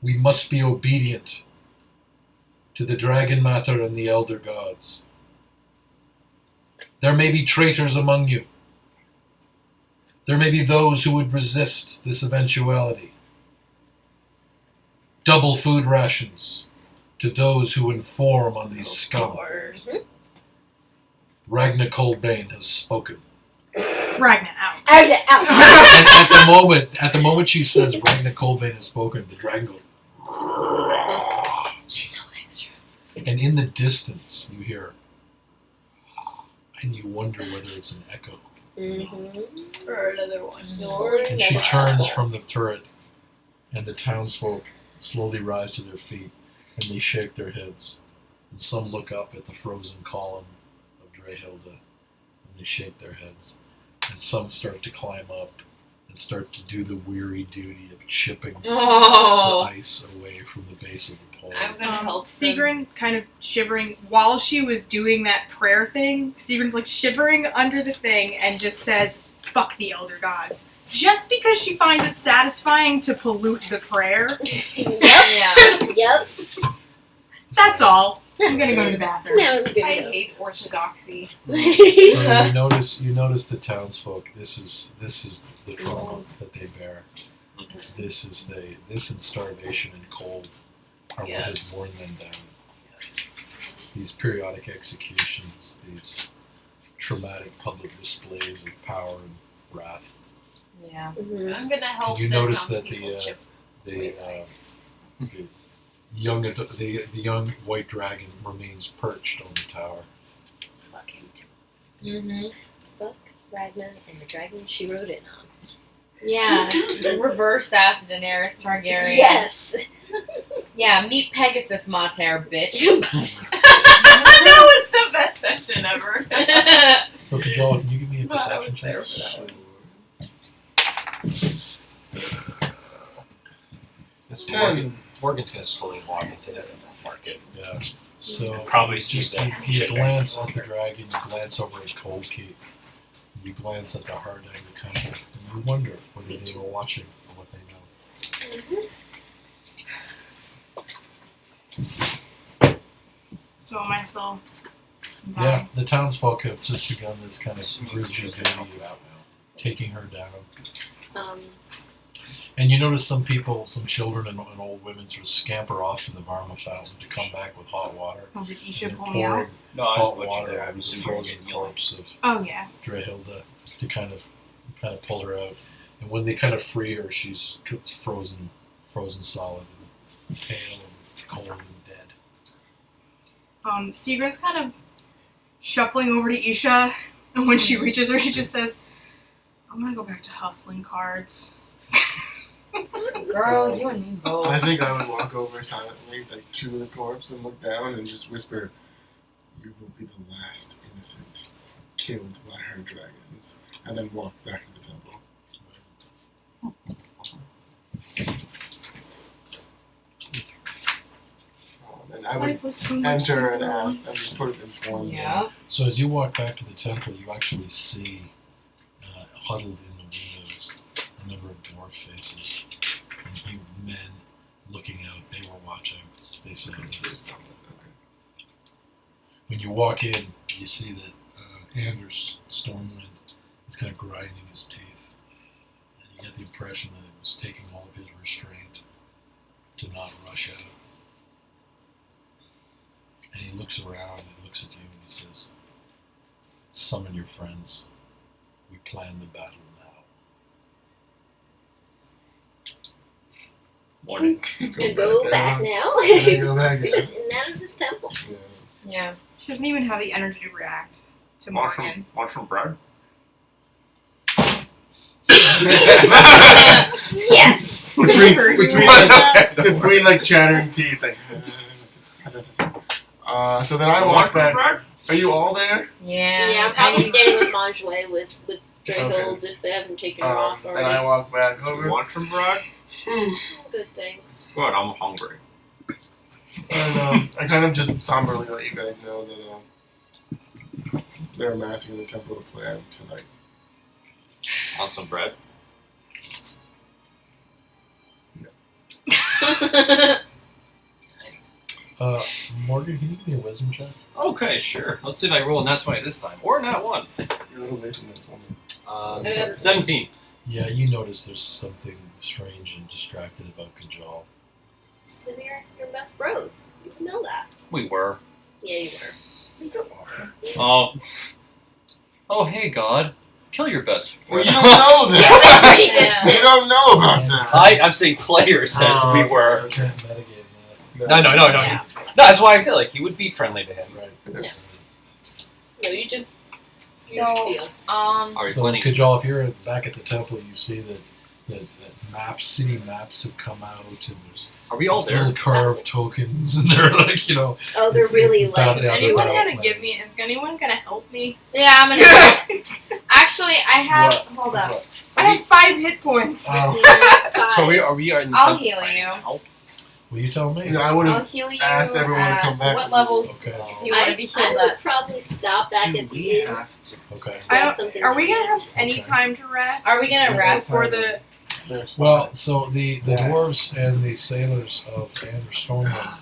we must be obedient to the Dragon Matter and the Elder Gods. There may be traitors among you. There may be those who would resist this eventuality. Double food rations to those who inform on these scum. Ragnar Coldbane has spoken. Ragnar, out. Out. And at the moment she says Ragnar Coldbane has spoken, the dragon goes, She's so extra. and in the distance you hear, and you wonder whether it's an echo. Mm-hmm. Or another one. And she turns from the turret, and the townsfolk slowly rise to their feet, and they shake their heads. And some look up at the frozen column of Drehilda, and they shake their heads. And some start to climb up and start to do the weary duty of chipping Oh. the ice away from the base of the pole. I'm gonna help them. Sigrun kind of shivering while she was doing that prayer thing. Sigrun's like shivering under the thing and just says, "Fuck the elder gods," just because she finds it satisfying to pollute the prayer. Yep. Yeah. Yep. That's all. I'm gonna go to the bathroom. No, good I to go. hate orthodoxy. So you notice the townsfolk. This is the trauma that they bear. This and starvation and cold are what has worn them down. These periodic executions, these traumatic public displays of power and wrath. Yeah. Mhm. I'm gonna help. And you the notice that townspeople chip. the young white dragon remains perched on the tower. Fuck him. Mm-hmm. Fuck Ragnar and the dragon she rode in on. Yeah. Reverse ass Daenerys Targaryen. Yes. Yeah, meet Pegasus Mater, bitch. That was the best session ever. So, Kajal, can you give me a Glad I perception was there check? for that Morgan's gonna slowly walk into the market. Yeah. So Probably you see just that you chick glance there. at the dragon, you glance over at Cold Keep, you glance at the hard end of the temple, and you wonder whether they were watching or what they know. So am I still? Yeah, the townsfolk have just begun this kind of grisly duty of taking her down. And you notice some people, some children and old women sort of scamper off to the Varma fountain to come back with hot water. Oh, did Isha And they're pull me out? pouring No, I hot was watching water there. I over was the assuming you were frozen getting yelling. corpse of Oh yeah. Drahilda to kind of pull her out. And when they kind of free her, she's frozen solid and pale and cold and dead. Sigrid's kind of shuffling over to Isha, and when she reaches her, she just says, "I'm gonna go back to hustling cards." Girl, you and me both. I think I would walk over silently, like to the corpse, and look down and just whisper, "You will be the last innocent killed by her dragons," and then walk back to the temple. And I would Life was so much enter and simpler ask, and once. just put it in form. Yeah. So as you walk back to the temple, you actually see huddled in the windows a number of dwarf faces and you men looking out. They were watching. They saw this. When you walk in, you see that Anders Stormwind is kind of grinding his teeth, and you get the impression that it was taking all of his restraint to not rush out. And he looks around and looks at you and he says, "Summon your friends. We plan the battle now." Morning. Go back now. Yeah, go back You're now. just in and out of this temple. Yeah. Yeah. She doesn't even have the energy to react to Morgan. Want some bread? Yes. Between okay. between like chattering teeth, like. So then I walk back. Are you all there? Yeah. Yeah, I'm probably standing with Manjue with Dragold if they haven't taken her off Then already. I walk back over. Want some bread? Good things. Good, I'm hungry. And I kind of just somberly let you guys know that they're amassing in the temple to plan tonight. Want some bread? Morgan, can you give me a wisdom check? Okay, sure. Let's see if I roll a nat 20 this time. Or nat 1. You're a little away from this woman. 17. Yeah, you notice there's something strange and distracted about Kajal. Because you're best bros. You would know that. We were. Yeah, you were. Oh. Oh, hey, God. Kill your best Well, friend. you don't know Yeah, that. that's pretty good. Yeah. You don't know about that. I'm saying player says we were. I can't metagame that. No. Yeah. No, that's why I said, like, he would be friendly to him. Right. Yeah. No, you just. You So, feel. Are we So, planning? Kajal, if you're back at the temple, you see that maps, city maps have come out, and there's Are we all little there? carved tokens, and they're like, Oh, they're it's really about- like. yeah, Anyone they're gonna about- give me? Is anyone gonna help me? Yeah, I'm gonna. Actually, I have. Hold up. I have 5 hit points. Oh. So are we are in the I'll temple heal planning you. now? Will you tell me? Yeah, I would I'll have heal you. asked everyone to come back What with level me. Okay. do you want to be I healed would at? probably stop back Do at we the inn. have to? Okay. Grab something Are to we gonna have eat. any Okay. time to rest? Are we gonna rest? for the? Their spot. Well, so the Yes. dwarves and the sailors of Anders Stormwind,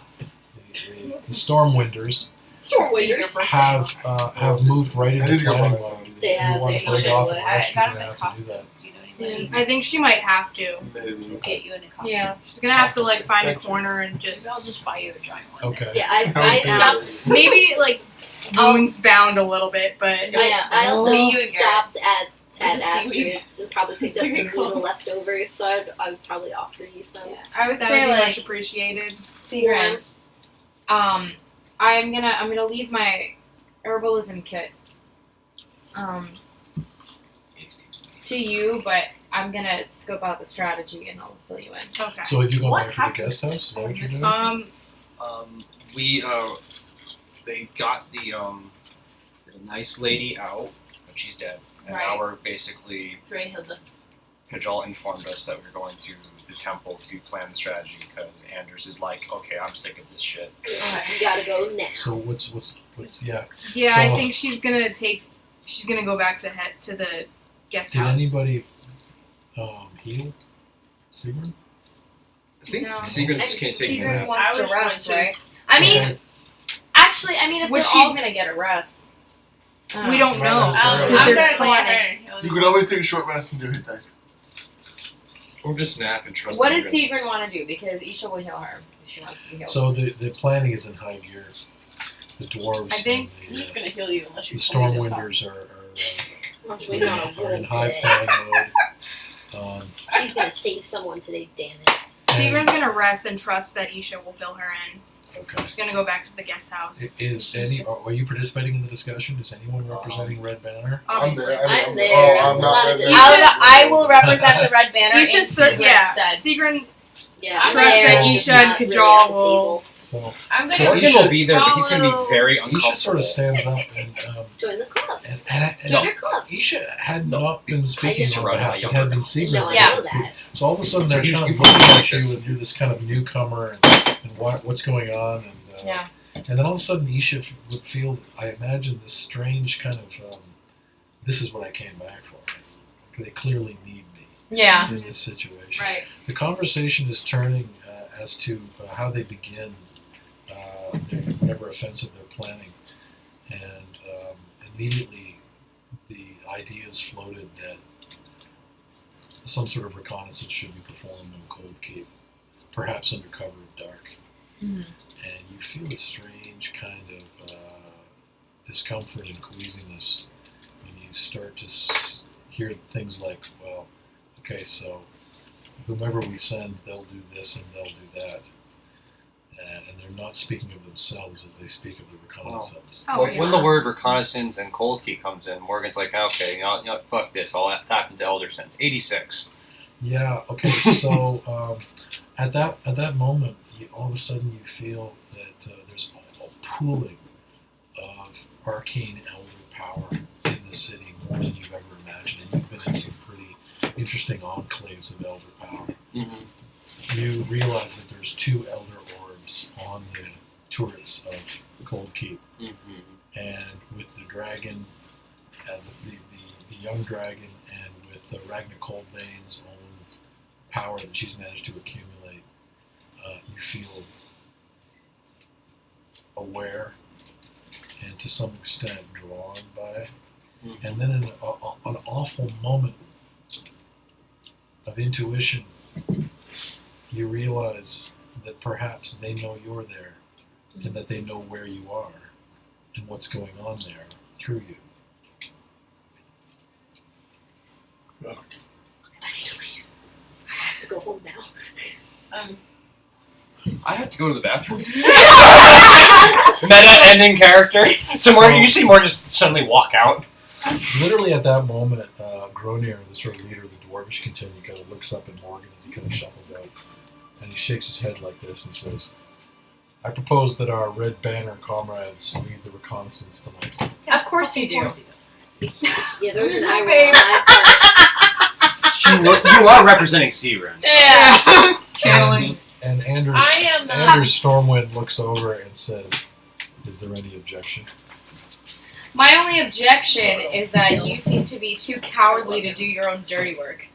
the Stormwinders, Stormwinders. have moved right I into need to go planning buy mode. some. They If have, you want they to break have off to. and I rest, you're got gonna him in have to do costume. that. Do you know anybody? I think she might have to. Maybe. Get you in a costume. Yeah. She's gonna have to like find a Thank you. corner and Maybe just I'll just buy you a giant one. Okay. Yeah, I Okay. stopped. maybe like wounds bound a little bit, but Yeah. I also See you again. stopped at Seaweed. Astrid's and probably picked up some little leftovers, so I would probably offer you some. Yeah. I would that say would be much like appreciated. Sigrid. I'm gonna leave my herbalism kit to you, but I'm gonna scope out the strategy and I'll fill you in. Okay. So have you gone What back to the happened? guest house? Is that what you're doing? We they got the nice lady out. but she's dead. And Right. now we're basically, Drehilda. Kajal informed us that we're going to the temple to plan the strategy because Anders is like, okay, I'm sick of this shit. You gotta go now. So what's yeah? Yeah, I So- think she's gonna go back to the guest Did house. anybody heal Sigrun? I think No. Seagram's just can't take Seagramn him wants I to was rest, going to- right? I mean, Okay. actually, if Would they're she- all gonna get a rest. We don't Right, know. that's true. Because I'm they're gonna go planning. ahead. You could always take a short rest and do hit dice. Or just snap and trust What him. does Seagramn want to do? Because Isha will heal her if she wants to be healed. So the planning is in high gear. The dwarves I think and I'm not gonna heal you unless the you tell me to stop. Stormwinders I'm just waiting on a are in roll high today. planning mode. She's gonna save someone today, damn it. Seagram's gonna rest and trust that Isha will fill her in. Okay. She's gonna go back to the guest house. Are you participating in the discussion? Is anyone representing Red Banner? Obviously. I'm there. Oh, I'm Not not at the there. I will represent the Red Banner. Isha in said, Seagram's yeah. stead. Seagramn Yeah, Trust I'm there, that just Isha and not really Kajal at the will- table. So I'm gonna So Morgan Isha- will be there, but he's going to follow- be very uncomfortable. Isha sort of stands up and Join the club. and Join your club. Isha had No. not been speaking just on run behalf. my It younger had been guys. Seagramn. No, I Yeah. know that. So all of a sudden So they're you- kind you of put looking me at you, like and you're this kind of newcomer, and what's going on, and Yeah. and then all of a sudden Isha would feel, I imagine, this strange kind of, this is what I came back for. They clearly need me Yeah. in this situation. Right. The conversation is turning as to how they begin whatever offensive they're planning, and immediately the idea is floated that some sort of reconnaissance should be performed in Cold Keep, perhaps under cover of dark. Mhm. And you feel a strange kind of discomfort and queasiness when you start to hear things like, well, okay, so whomever we send, they'll do this and they'll do that. And they're not speaking of themselves as they speak of the reconnaissance. Oh, When the word reconnaissance and cold key comes in, Morgan's like, okay, fuck this. I'll tap into Elder Sense. 86. Yeah. Okay. So at that moment, all of a sudden you feel that there's a pooling of arcane elder power in the city, more than you've ever imagined. And you've been in some pretty interesting enclaves of elder power. Mm-hmm. You realize that there's 2 elder orbs on the turrets of Cold Keep, Mm-hmm. and with the dragon, the young dragon, and with Ragnar Coldbane's own power that she's managed to accumulate, you feel aware and to some extent drawn by it. Mhm. And then in an awful moment of intuition, you realize that perhaps they know you're there, and that they know where you are and what's going on there through you. I need to leave. I have to go home now. I have to go to the bathroom. Meta ending character. So Morgan, you see Morgan just suddenly walk out. Literally at that moment, Gronir, the sort of leader of the Dwarvish contingent, kind of looks up at Morgan as he kind of shuffles out, and he shakes his head like this and says, "I propose that our Red Banner comrades lead the reconnaissance tonight." Of course you do. Yeah, there was an eye roll on my part. You are representing Seagramn. Yeah. Channeling. And Anders, I am Anders Stormwind looks over and says, "Is there any objection?" My only objection is that you seem to be too cowardly to do your own dirty work.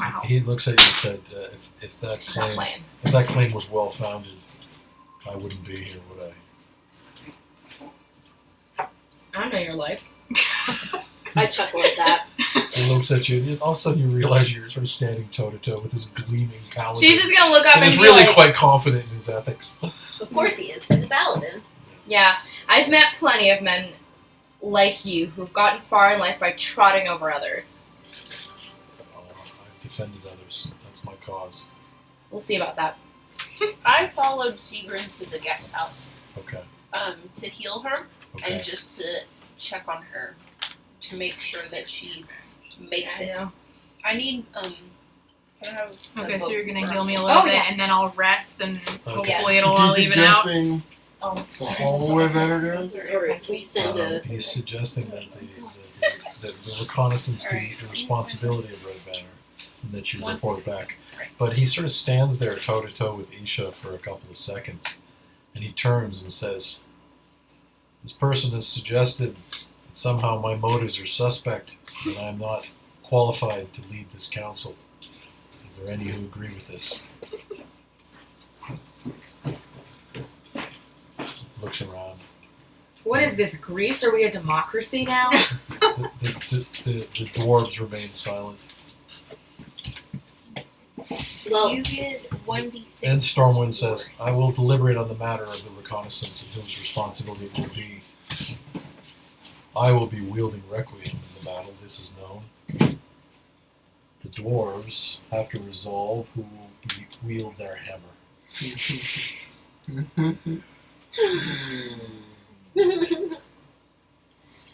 Wow. He looks at you and said, if that Not plan. claim was well founded, I wouldn't be here, would I?" I don't know your life. I chuckle at that. He looks at you, and all of a sudden you realize you're sort of standing toe to toe with this gleaming paladin. She's just gonna look up and and is be really like, quite confident in his ethics. Of course he is. He's a paladin. yeah, I've met plenty of men like you who've gotten far in life by trotting over others. I've defended others. That's my cause. We'll see about that. I followed Seagramn to the guest house Okay. to heal her Okay. and just to check on her to make sure that she makes it. know. I need can I have a Okay, so book you're gonna for- heal me a little Oh, bit, yeah. and then I'll rest, and hopefully Is it'll he all even out. suggesting Oh. the whole Red Banner goes? Or if we send a... He's suggesting that the the reconnaissance be the responsibility of Red Banner, and that you report back. Right. But he sort of stands there toe to toe with Isha for a couple of seconds, and he turns and says, "This person has suggested that somehow my motives are suspect, and I'm not qualified to lead this council. Is there any who agree with this?" Looks around. What is this, Greece? Are we a democracy now? The dwarves remain silent. Well, You get 1d6. Then Stormwind says, "I will deliberate on the matter of the reconnaissance and whose responsibility it will be. I will be wielding Requiem in the battle, this is known. The dwarves have to resolve who will wield their hammer."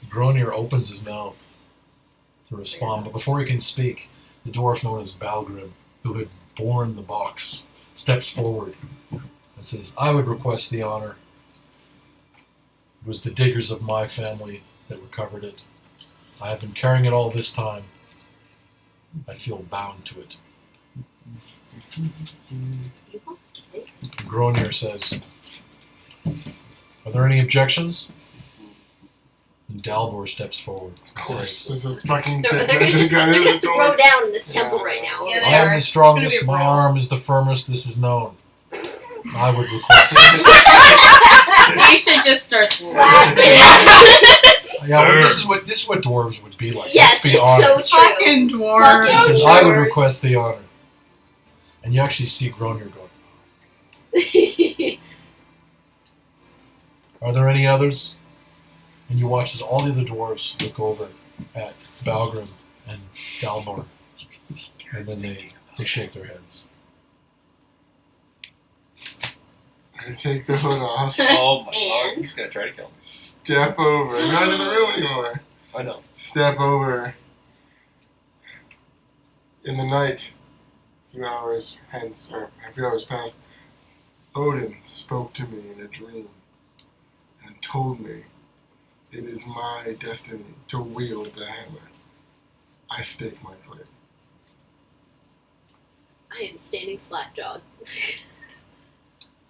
Gronir opens his mouth to respond, but before he can speak, the dwarf known as Balgrim, who had borne the box, steps forward and says, "I would request the honor. It was the diggers of my family that recovered it. I have been carrying it all this time. I feel bound to it." Gronir says, "Are there any objections?" And Dalbor steps forward Of and course, says, there's a fucking they're dead gonna just guy in the throw door. down in this temple right now. Yeah, "I they am are. the strongest, It's gonna be my a brawl. arm is the firmest, this is known. I would request." Nisha just starts Laughing. laughing. Yeah, well, this is what dwarves would be like. Yes, Let's be it's honest. so true. Fucking He dwarves. Fucking says, "I would dwarves. request the honor." And you actually see Gronir going, "Are there any others?" And you watch as all the other dwarves look over at Balgrim and Dalbor, and then they shake their heads. I take the hood off, Oh my lord, And? he's gonna try to kill me. step over. I'm not in the room anymore. I know. Step over. In the night, a few hours hence, or a few hours past, Odin spoke to me in a dream and told me it is my destiny to wield the hammer. I stake my claim. I am standing slack-jawed.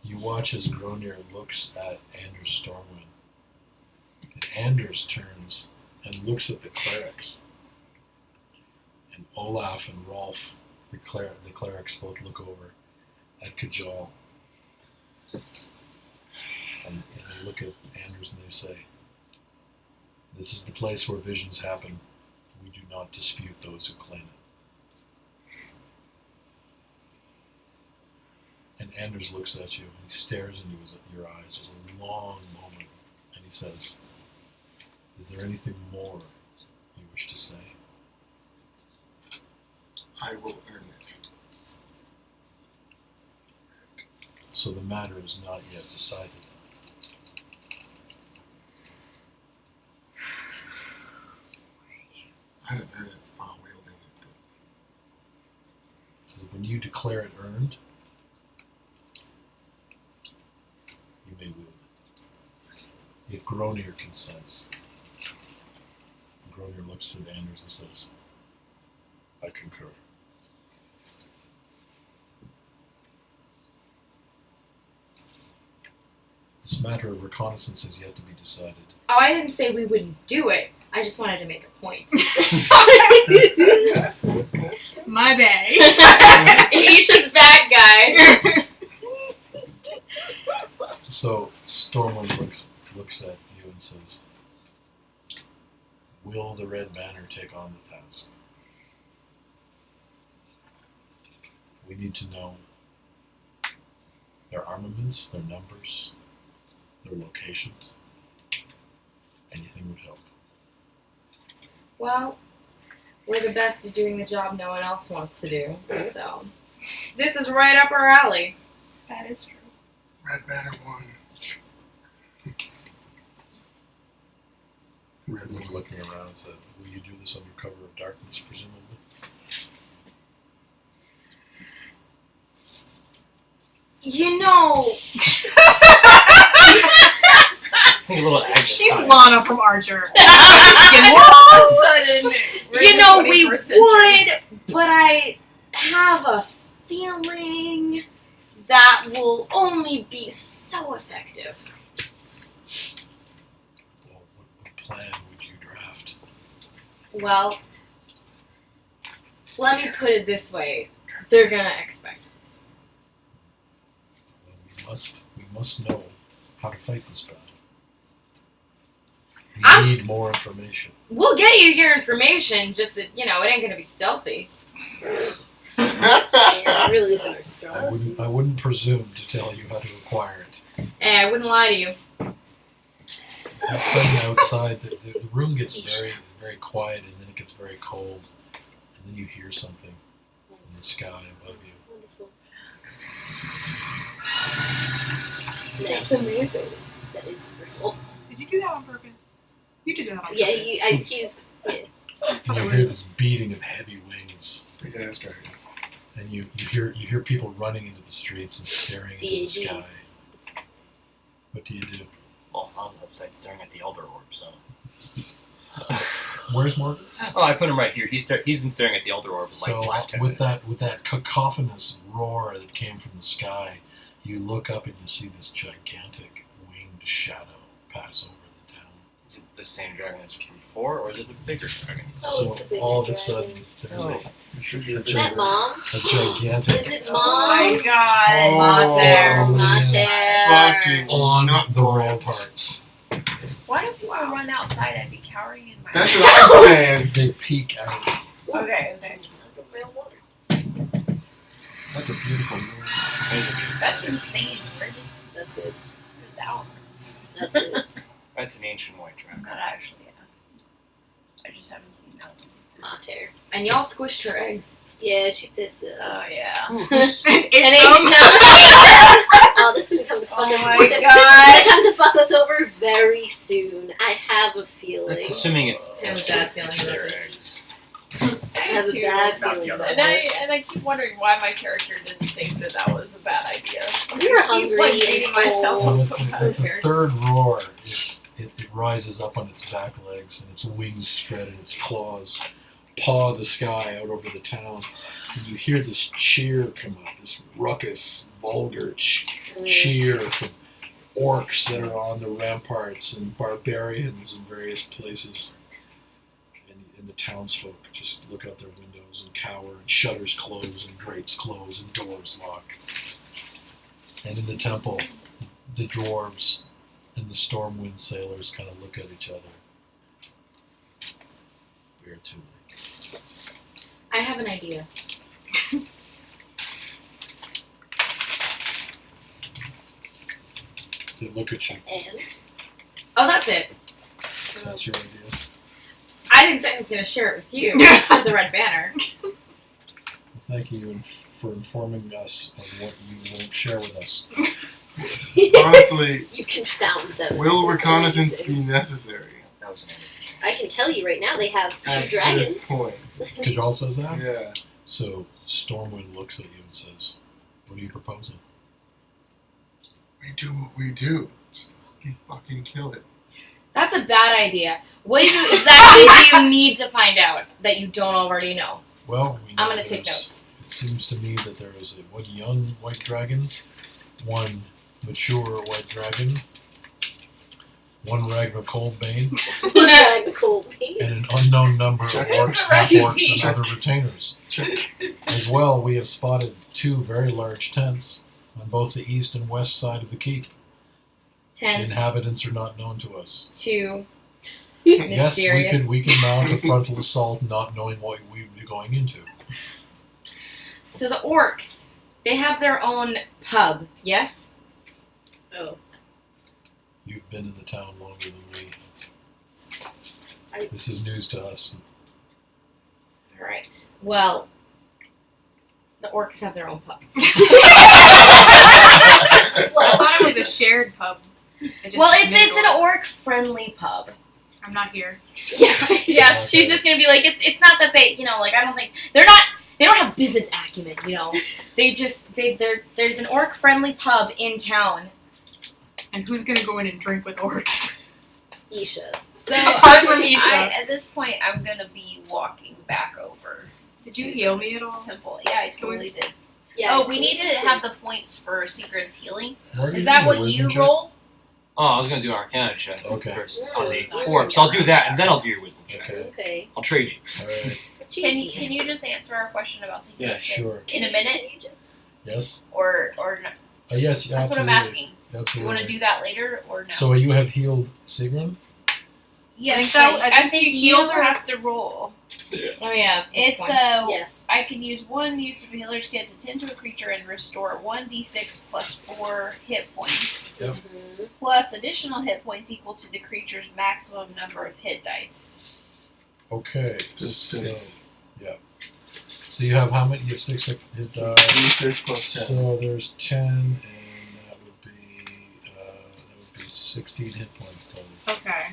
You watch as Gronir looks at Anders Stormwind. And Anders turns and looks at the clerics. And Olaf and Rolf, the clerics, both look over at Kajal. And they look at Anders and they say, "This is the place where visions happen. We do not dispute those who claim it." And Anders looks at you and he stares into your eyes. There's a long moment. And he says, "Is there anything more you wish to say?" I will earn it. So the matter is not yet decided. I didn't earn it while wielding it. It says, when you declare it earned, you may wield it. If Gronir consents. Gronir looks at Anders and says, "I concur." This matter of reconnaissance is yet to be decided. Oh, I didn't say we wouldn't do it. I just wanted to make a point. My bad. Isha's back, guys. So Stormwind looks at you and says, "Will the Red Banner take on the task? We need to know their armaments, their numbers, their locations. Anything would help." Well, we're the best at doing the job no one else wants to do, so this is right up our alley. That is true. Red Banner won. Redwood's looking around and said, "Will you do this under cover of darkness, presumably?" You know, A little extra She's time. Lana from Archer. All of a sudden, we're in the we 21st century. would, but I have a feeling that will only be so effective. Well, what plan would you draft? Well, let me put it this way. They're gonna expect us. Well, we must know how to fight this battle. We I'm- need more information. We'll get you your information, just that, it ain't gonna be stealthy. Yeah, it really isn't our strong suit. I wouldn't presume to tell you how to acquire it. Hey, I wouldn't lie to you. All of a sudden, outside, the room gets very, very quiet, and then it gets very cold, and then you hear something in the sky above you. Wonderful. Nice. That's amazing. That is wonderful. Did you do that on purpose? You did that on purpose. Yeah, he's. Yeah. And you hear this beating of heavy wings, Big ass dragon. and you hear people running into the streets and staring into the B.A.G. sky. What do you do? Well, I'm outside staring at the Elder Orb, so. Where's Morgan? Oh, I put him right here. He's been staring at the Elder Orb So like last 10 with minutes. that cacophonous roar that came from the sky, you look up and you see this gigantic winged shadow pass over the town. Is it the same dragon as came before, or is it a bigger dragon? Oh, it's a So big all of a dragon. sudden, there's Oh. It should be a Is that Mom? a gigantic Is it Oh my Mom? god. Mater. Mater. fucking on nut the balls. ramparts. Why if I run outside, I'd be cowering in my That's what I'm saying. They peek out. Okay, okay. That's a beautiful movie. That's insane. Where did That's good. that one? That's good. That's an ancient white I'm dragon. not actually asking. I just haven't seen that one. Mater. And y'all squished her eggs. Yeah, she pissed us. Oh, yeah. And Oh, this is gonna come to fuck Oh us. my This is God. gonna come to fuck us over very soon. I have a feeling. That's assuming it's I have a bad feeling it's about their this. eggs. I have a bad feeling about this. And I keep wondering why my character didn't think that was a bad idea. We were I keep, hungry like, and beating myself cold. And up with, so the, bad. with the third roar, it rises up on its back legs and its wings spread and its claws paw the sky out over the town. And you hear this cheer come up, this ruckus, vulgar cheer from orcs that are on the ramparts and barbarians in various places. And the townsfolk just look out their windows and cower, and shutters close and drapes close and doors lock. And in the temple, the dwarves and the Stormwind sailors kind of look at each other. We are too late. I have an idea. They look at you. And Oh, that's it. That's your idea. I didn't say I was going to share it with you. It's with the red banner. Well, thank you for informing us of what you won't share with us. Honestly, you confound them. will It's reconnaissance amazing. be necessary That was an I can tell you right now, they have two at dragons. this point? Kajal says that? Yeah. So Stormwind looks at you and says, what are you proposing? We do what we do. Just fucking kill it. That's a bad idea. What exactly do you need to find out that you don't already know? Well, we know I'm going to take there's- notes. It seems to me that there is one young white dragon, one mature white dragon, one Ragnar Coldbane, Dragon Cold Meat. and an unknown number of orcs, half-orcs, and other retainers. Check. As well, we have spotted two very large tents on both the east and west side of the keep. The Tense. inhabitants are not known to us. Two. Yes, Mysterious. we can mount a frontal assault not knowing what we would be going into. So the orcs, they have their own pub, yes? Oh. You've been in the town longer than we I- have. This is news to us. Alright. Well, the orcs have their own pub. I thought it was a shared pub. Well, it's an orc-friendly pub. I'm not here. Yeah, right. Yeah, Okay. she's just gonna be like, it's not that they, like, I don't think, they don't have business acumen, there's an orc-friendly pub in town. And who's gonna go in and drink with orcs? Isha. So Apart from Isha. at this point, I'm gonna be walking back over Did you heal me at all? Temple. Yeah, I totally did. Yeah. Oh, we need to have the points for Secret's healing. Morgan, Is that do a what wisdom you check? roll? Oh, I was gonna do an Arcana check Okay. first Mm, on the mm. orb, so I'll do that and then I'll do your wisdom check. Okay. Okay. I'll trade you. All right. Can you just answer our question about the Yeah, healing check Sure. in a minute, Can you just? Yes. or no? Yes. That's what I'm absolutely. asking. You Absolutely. want to do that later or no? So you have healed Sigrun? Yes, I think that- but I think you you healed her. have to roll. Oh yeah. It's points. Yes. I can use one use of a healer's kit to tend to a creature and restore 1d6 plus 4 hit points, Yep. Mhm. plus additional hit points equal to the creature's maximum number of hit dice. Okay. Just So, 6. so you have how many? You have 6 hit die. 6 plus 10. So there's 10, and that would be 16 hit points total. Okay.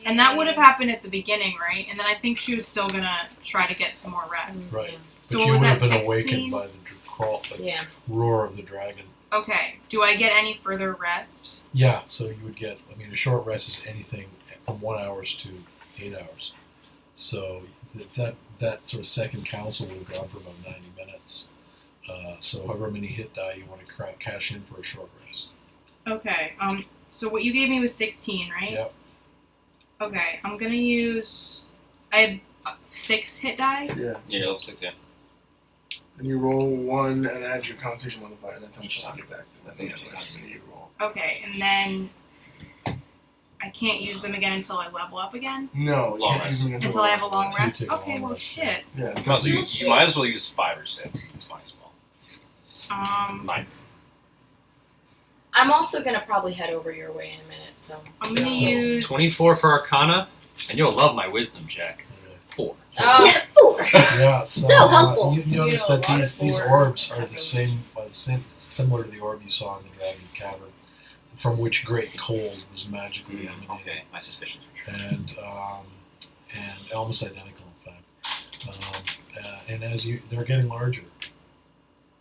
And that would have happened at the beginning, right? And then I think she was still gonna try to get some more rest. Right. So But what you was would that, have been 16? awakened by the Yeah. roar of the dragon. Okay. Do I get any further rest? Yeah, so you would get, I mean, a short rest is anything from 1 hour to 8 hours. So that sort of second counsel would have gone for about 90 minutes. So however many hit die you want to cash in for a short rest. Okay. So what you gave me was 16, right? Yep. Okay. I'm gonna use. I had 6 hit die. Yeah. Yeah, it looks like that. And you roll 1 and add your Constitution modifier, and then tell me Each how time. you back. And Each that's time. how you roll. Okay, and then I can't use them again until I level up again. No, you Long can't use them Until I have a long Until you rest. take a Okay. long Well, rest, shit. Yeah. You might as well use 5 or 6. It's fine as well. 9. I'm also gonna probably head over your way in a minute. So. I'm gonna So, use. 24 for Arcana, and you'll love my wisdom check. 4. Oh. Yeah, 4. Yeah, so, So helpful. You notice know a that lot these of orbs are the fours. same, similar to the orb you saw in the Dragon Cavern, from which great cold was magically emanating. Okay, my suspicions were true. And almost identical, in fact. And as they're getting larger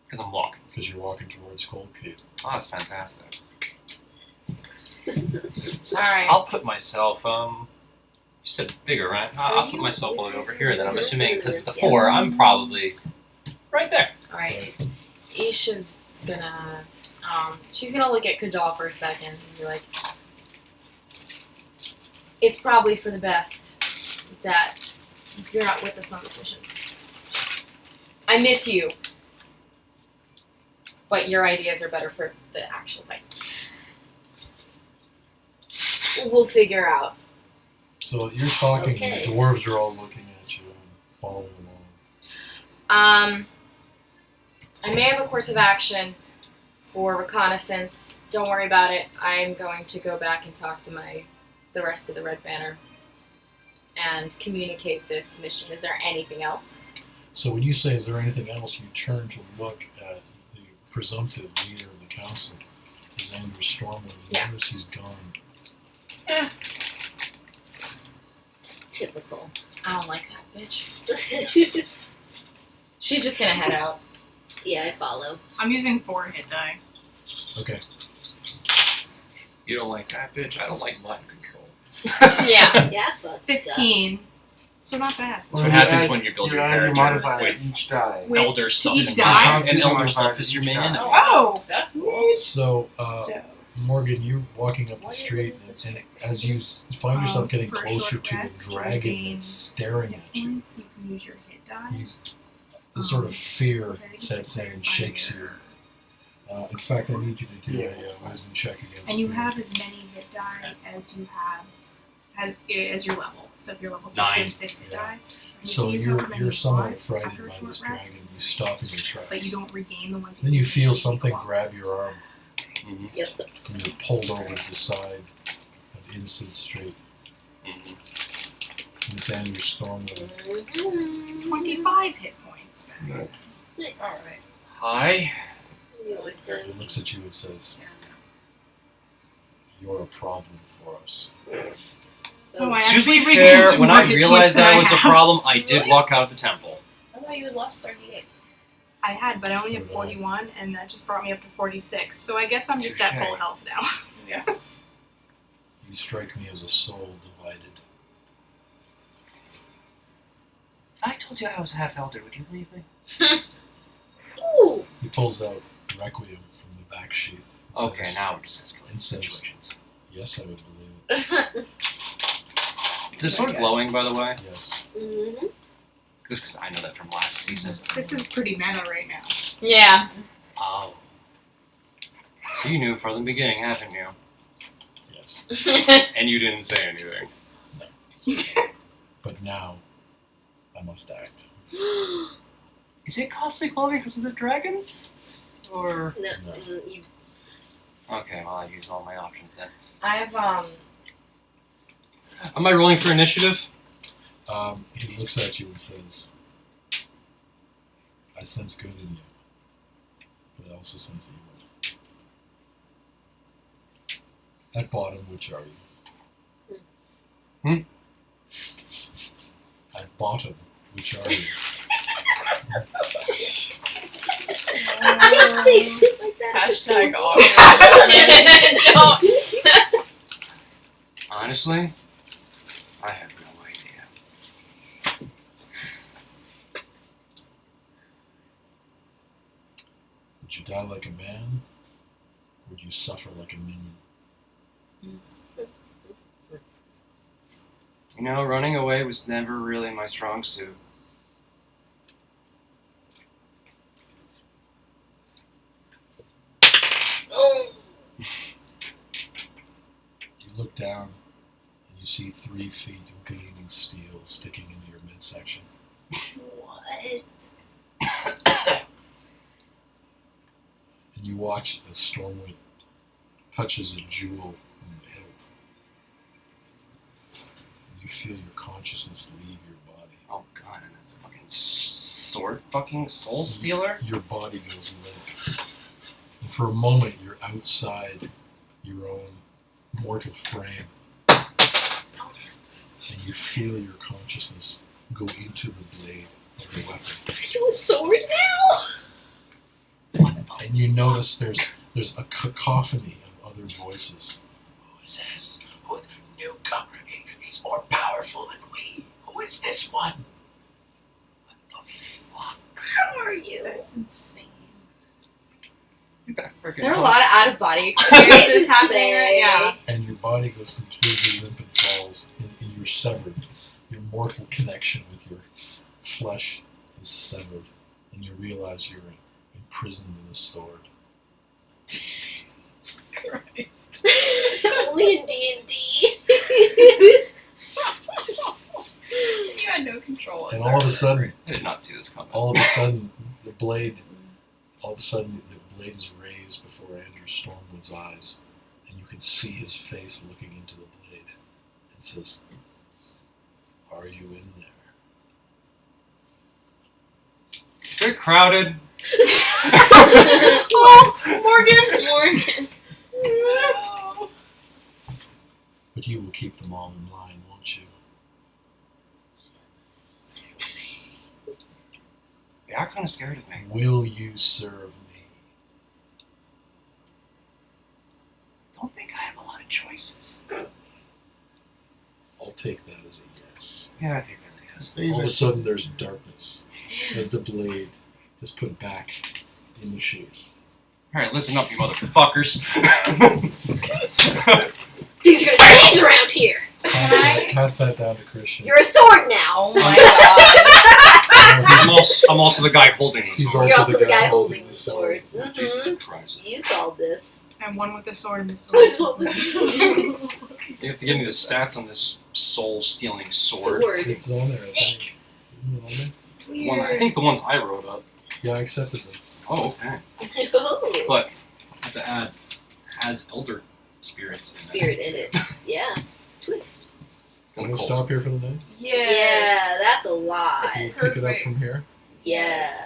Because I'm walking. because you're walking towards Cold Cave. Oh, that's fantastic. Alright. I'll put myself, you said bigger, right? I'll put myself all the way over here, and then I'm assuming because with the 4, I'm probably right there. All right. Isha's gonna. She's gonna look at Kajal for a second and be like, "It's probably for the best that you're not with us on this mission. I miss you, but your ideas are better for the actual fight. We'll figure out." So you're talking, Okay. the dwarves are all looking at you and following along. I may have a course of action for reconnaissance. Don't worry about it. I'm going to go back and talk to the rest of the Red Banner and communicate this mission. Is there anything else? So when you say, is there anything else, you turn to look at the presumptive leader of the council, is Andrew Stormwind. You Yeah. notice he's gone. Typical. I don't like that bitch. She's just gonna head out. Yeah, I follow. I'm using 4 hit die. Okay. You don't like that bitch? I don't like mind control. Yeah. Yeah, fuck. 15. So not bad. That's what happens when you build your add your character modifier with each die. Which, elder to stuff each in die? mind. And elder Modifier stuff is your each main die. enemy. Oh! That's cool. So, So, Morgan, you walking up the street, and as you find yourself getting for a closer short to the rest, you dragon gain that's staring hit at you, points. You can use your hit die. the sort of fear Okay, sets in and clarify shakes you. here. In fact, I need you to do a wisdom check against And you fear. have as many hit die as you have as your level. So if you're level 6, you 9. have 6 hit Yeah. die. And So you can use you're however many you somewhat want frightened after a by short this rest, dragon. You stop in your tracks. but you don't regain the ones. Then you feel take something off. grab your arm, Mm-hmm. Yep. and you're pulled over to the side of Instant Street. Mm-hmm. And it's Andrew Stormwind. Mhm. 25 hit points. Nice. Nice. alright. Hi. You always He have- looks at you and says, "You're a problem for us." Oh, I To actually be regained fair, 2 when more I hit realized points than that I was a have. problem, I did walk out of the temple. I thought you had lost 38. I had, but I only have Good 41, and that just brought me up to 46. So I guess I'm just at Touche. full health now. You strike me as a soul divided. I told you I was half elder. Would you believe me? Ooh. He pulls out Requiem from the back sheath. And Okay, says, now we're just escalating and says- situations. Yes, I would believe it. Is this sword glowing, by the way? Yes. Mm-hmm. Just because I know that from last season. This is pretty meta right now. Yeah. Oh. So you knew from the beginning, haven't you? Yes. And you didn't say anything. But now, I must act. Is it cosmic glowing because of the dragons? Or... No, No. you Okay, well, I used all my options then. I've Am I rolling for initiative? He looks at you and says, I sense good in you, but I also sense evil. At bottom, which are you? Hmm? At bottom, which are you? I didn't say shit like that. hashtag It's so- awkward. Don't. Honestly, I have no idea. Would you die like a man? Or would you suffer like a minion? You know, running away was never really my strong suit. You look down and you see 3 feet of gleaming steel sticking into your midsection. What? And you watch as Stormwind touches a jewel in the hilt. And you feel your consciousness leave your body. Oh god, and this fucking sword fucking soul stealer? Your body goes limp. And for a moment, you're outside your own mortal frame. And you feel your consciousness go into the blade of the weapon. Are you a sword now? And you notice there's a cacophony of other voices. Who is this? Who, newcomer? He's more powerful than we. Who is this one? What the fuck? How are you? That's insane. You got freaking There are a lot of out of body experiences happening right now. And your body goes completely limp and falls, and you're severed. Your mortal connection with your flesh is severed, and you realize you're imprisoned in a sword. Christ. Only in D&D. You had no control. And all of a sudden, I did not see this coming. the blade is raised before Andrew Stormwood's eyes, and you can see his face looking into the blade, and says, "Are you in there?" They're crowded. Oh, Morgan. No. But you will keep them all in line, won't you? They are kind of scared of me. Will you serve me? Don't think I have a lot of choices. I'll take that as a yes. Yeah, I think that yes. All of a sudden, there's darkness as the blade is put back in the sheath. Alright, listen up, you motherfuckers. Things are gonna change around here. Pass that down to Christian. You're a sword now. Oh my god. I'm also the guy holding the He's sword. You're also the guy holding the sword. sword. Jesus Christ. You called this. And one with the sword and the I sword. told you. You have to give me the stats on this soul-stealing sword. It's on there, I think. Isn't it on there? It's the one, I think the ones I wrote up. Yeah, I accepted them. Oh, okay. Oh. But I have to add has elder spirits in Spirit in it. Yeah. Twist. Want to stop here for the night? Yes. Yeah, that's a lot. We'll pick it up perfect. from here. Yeah.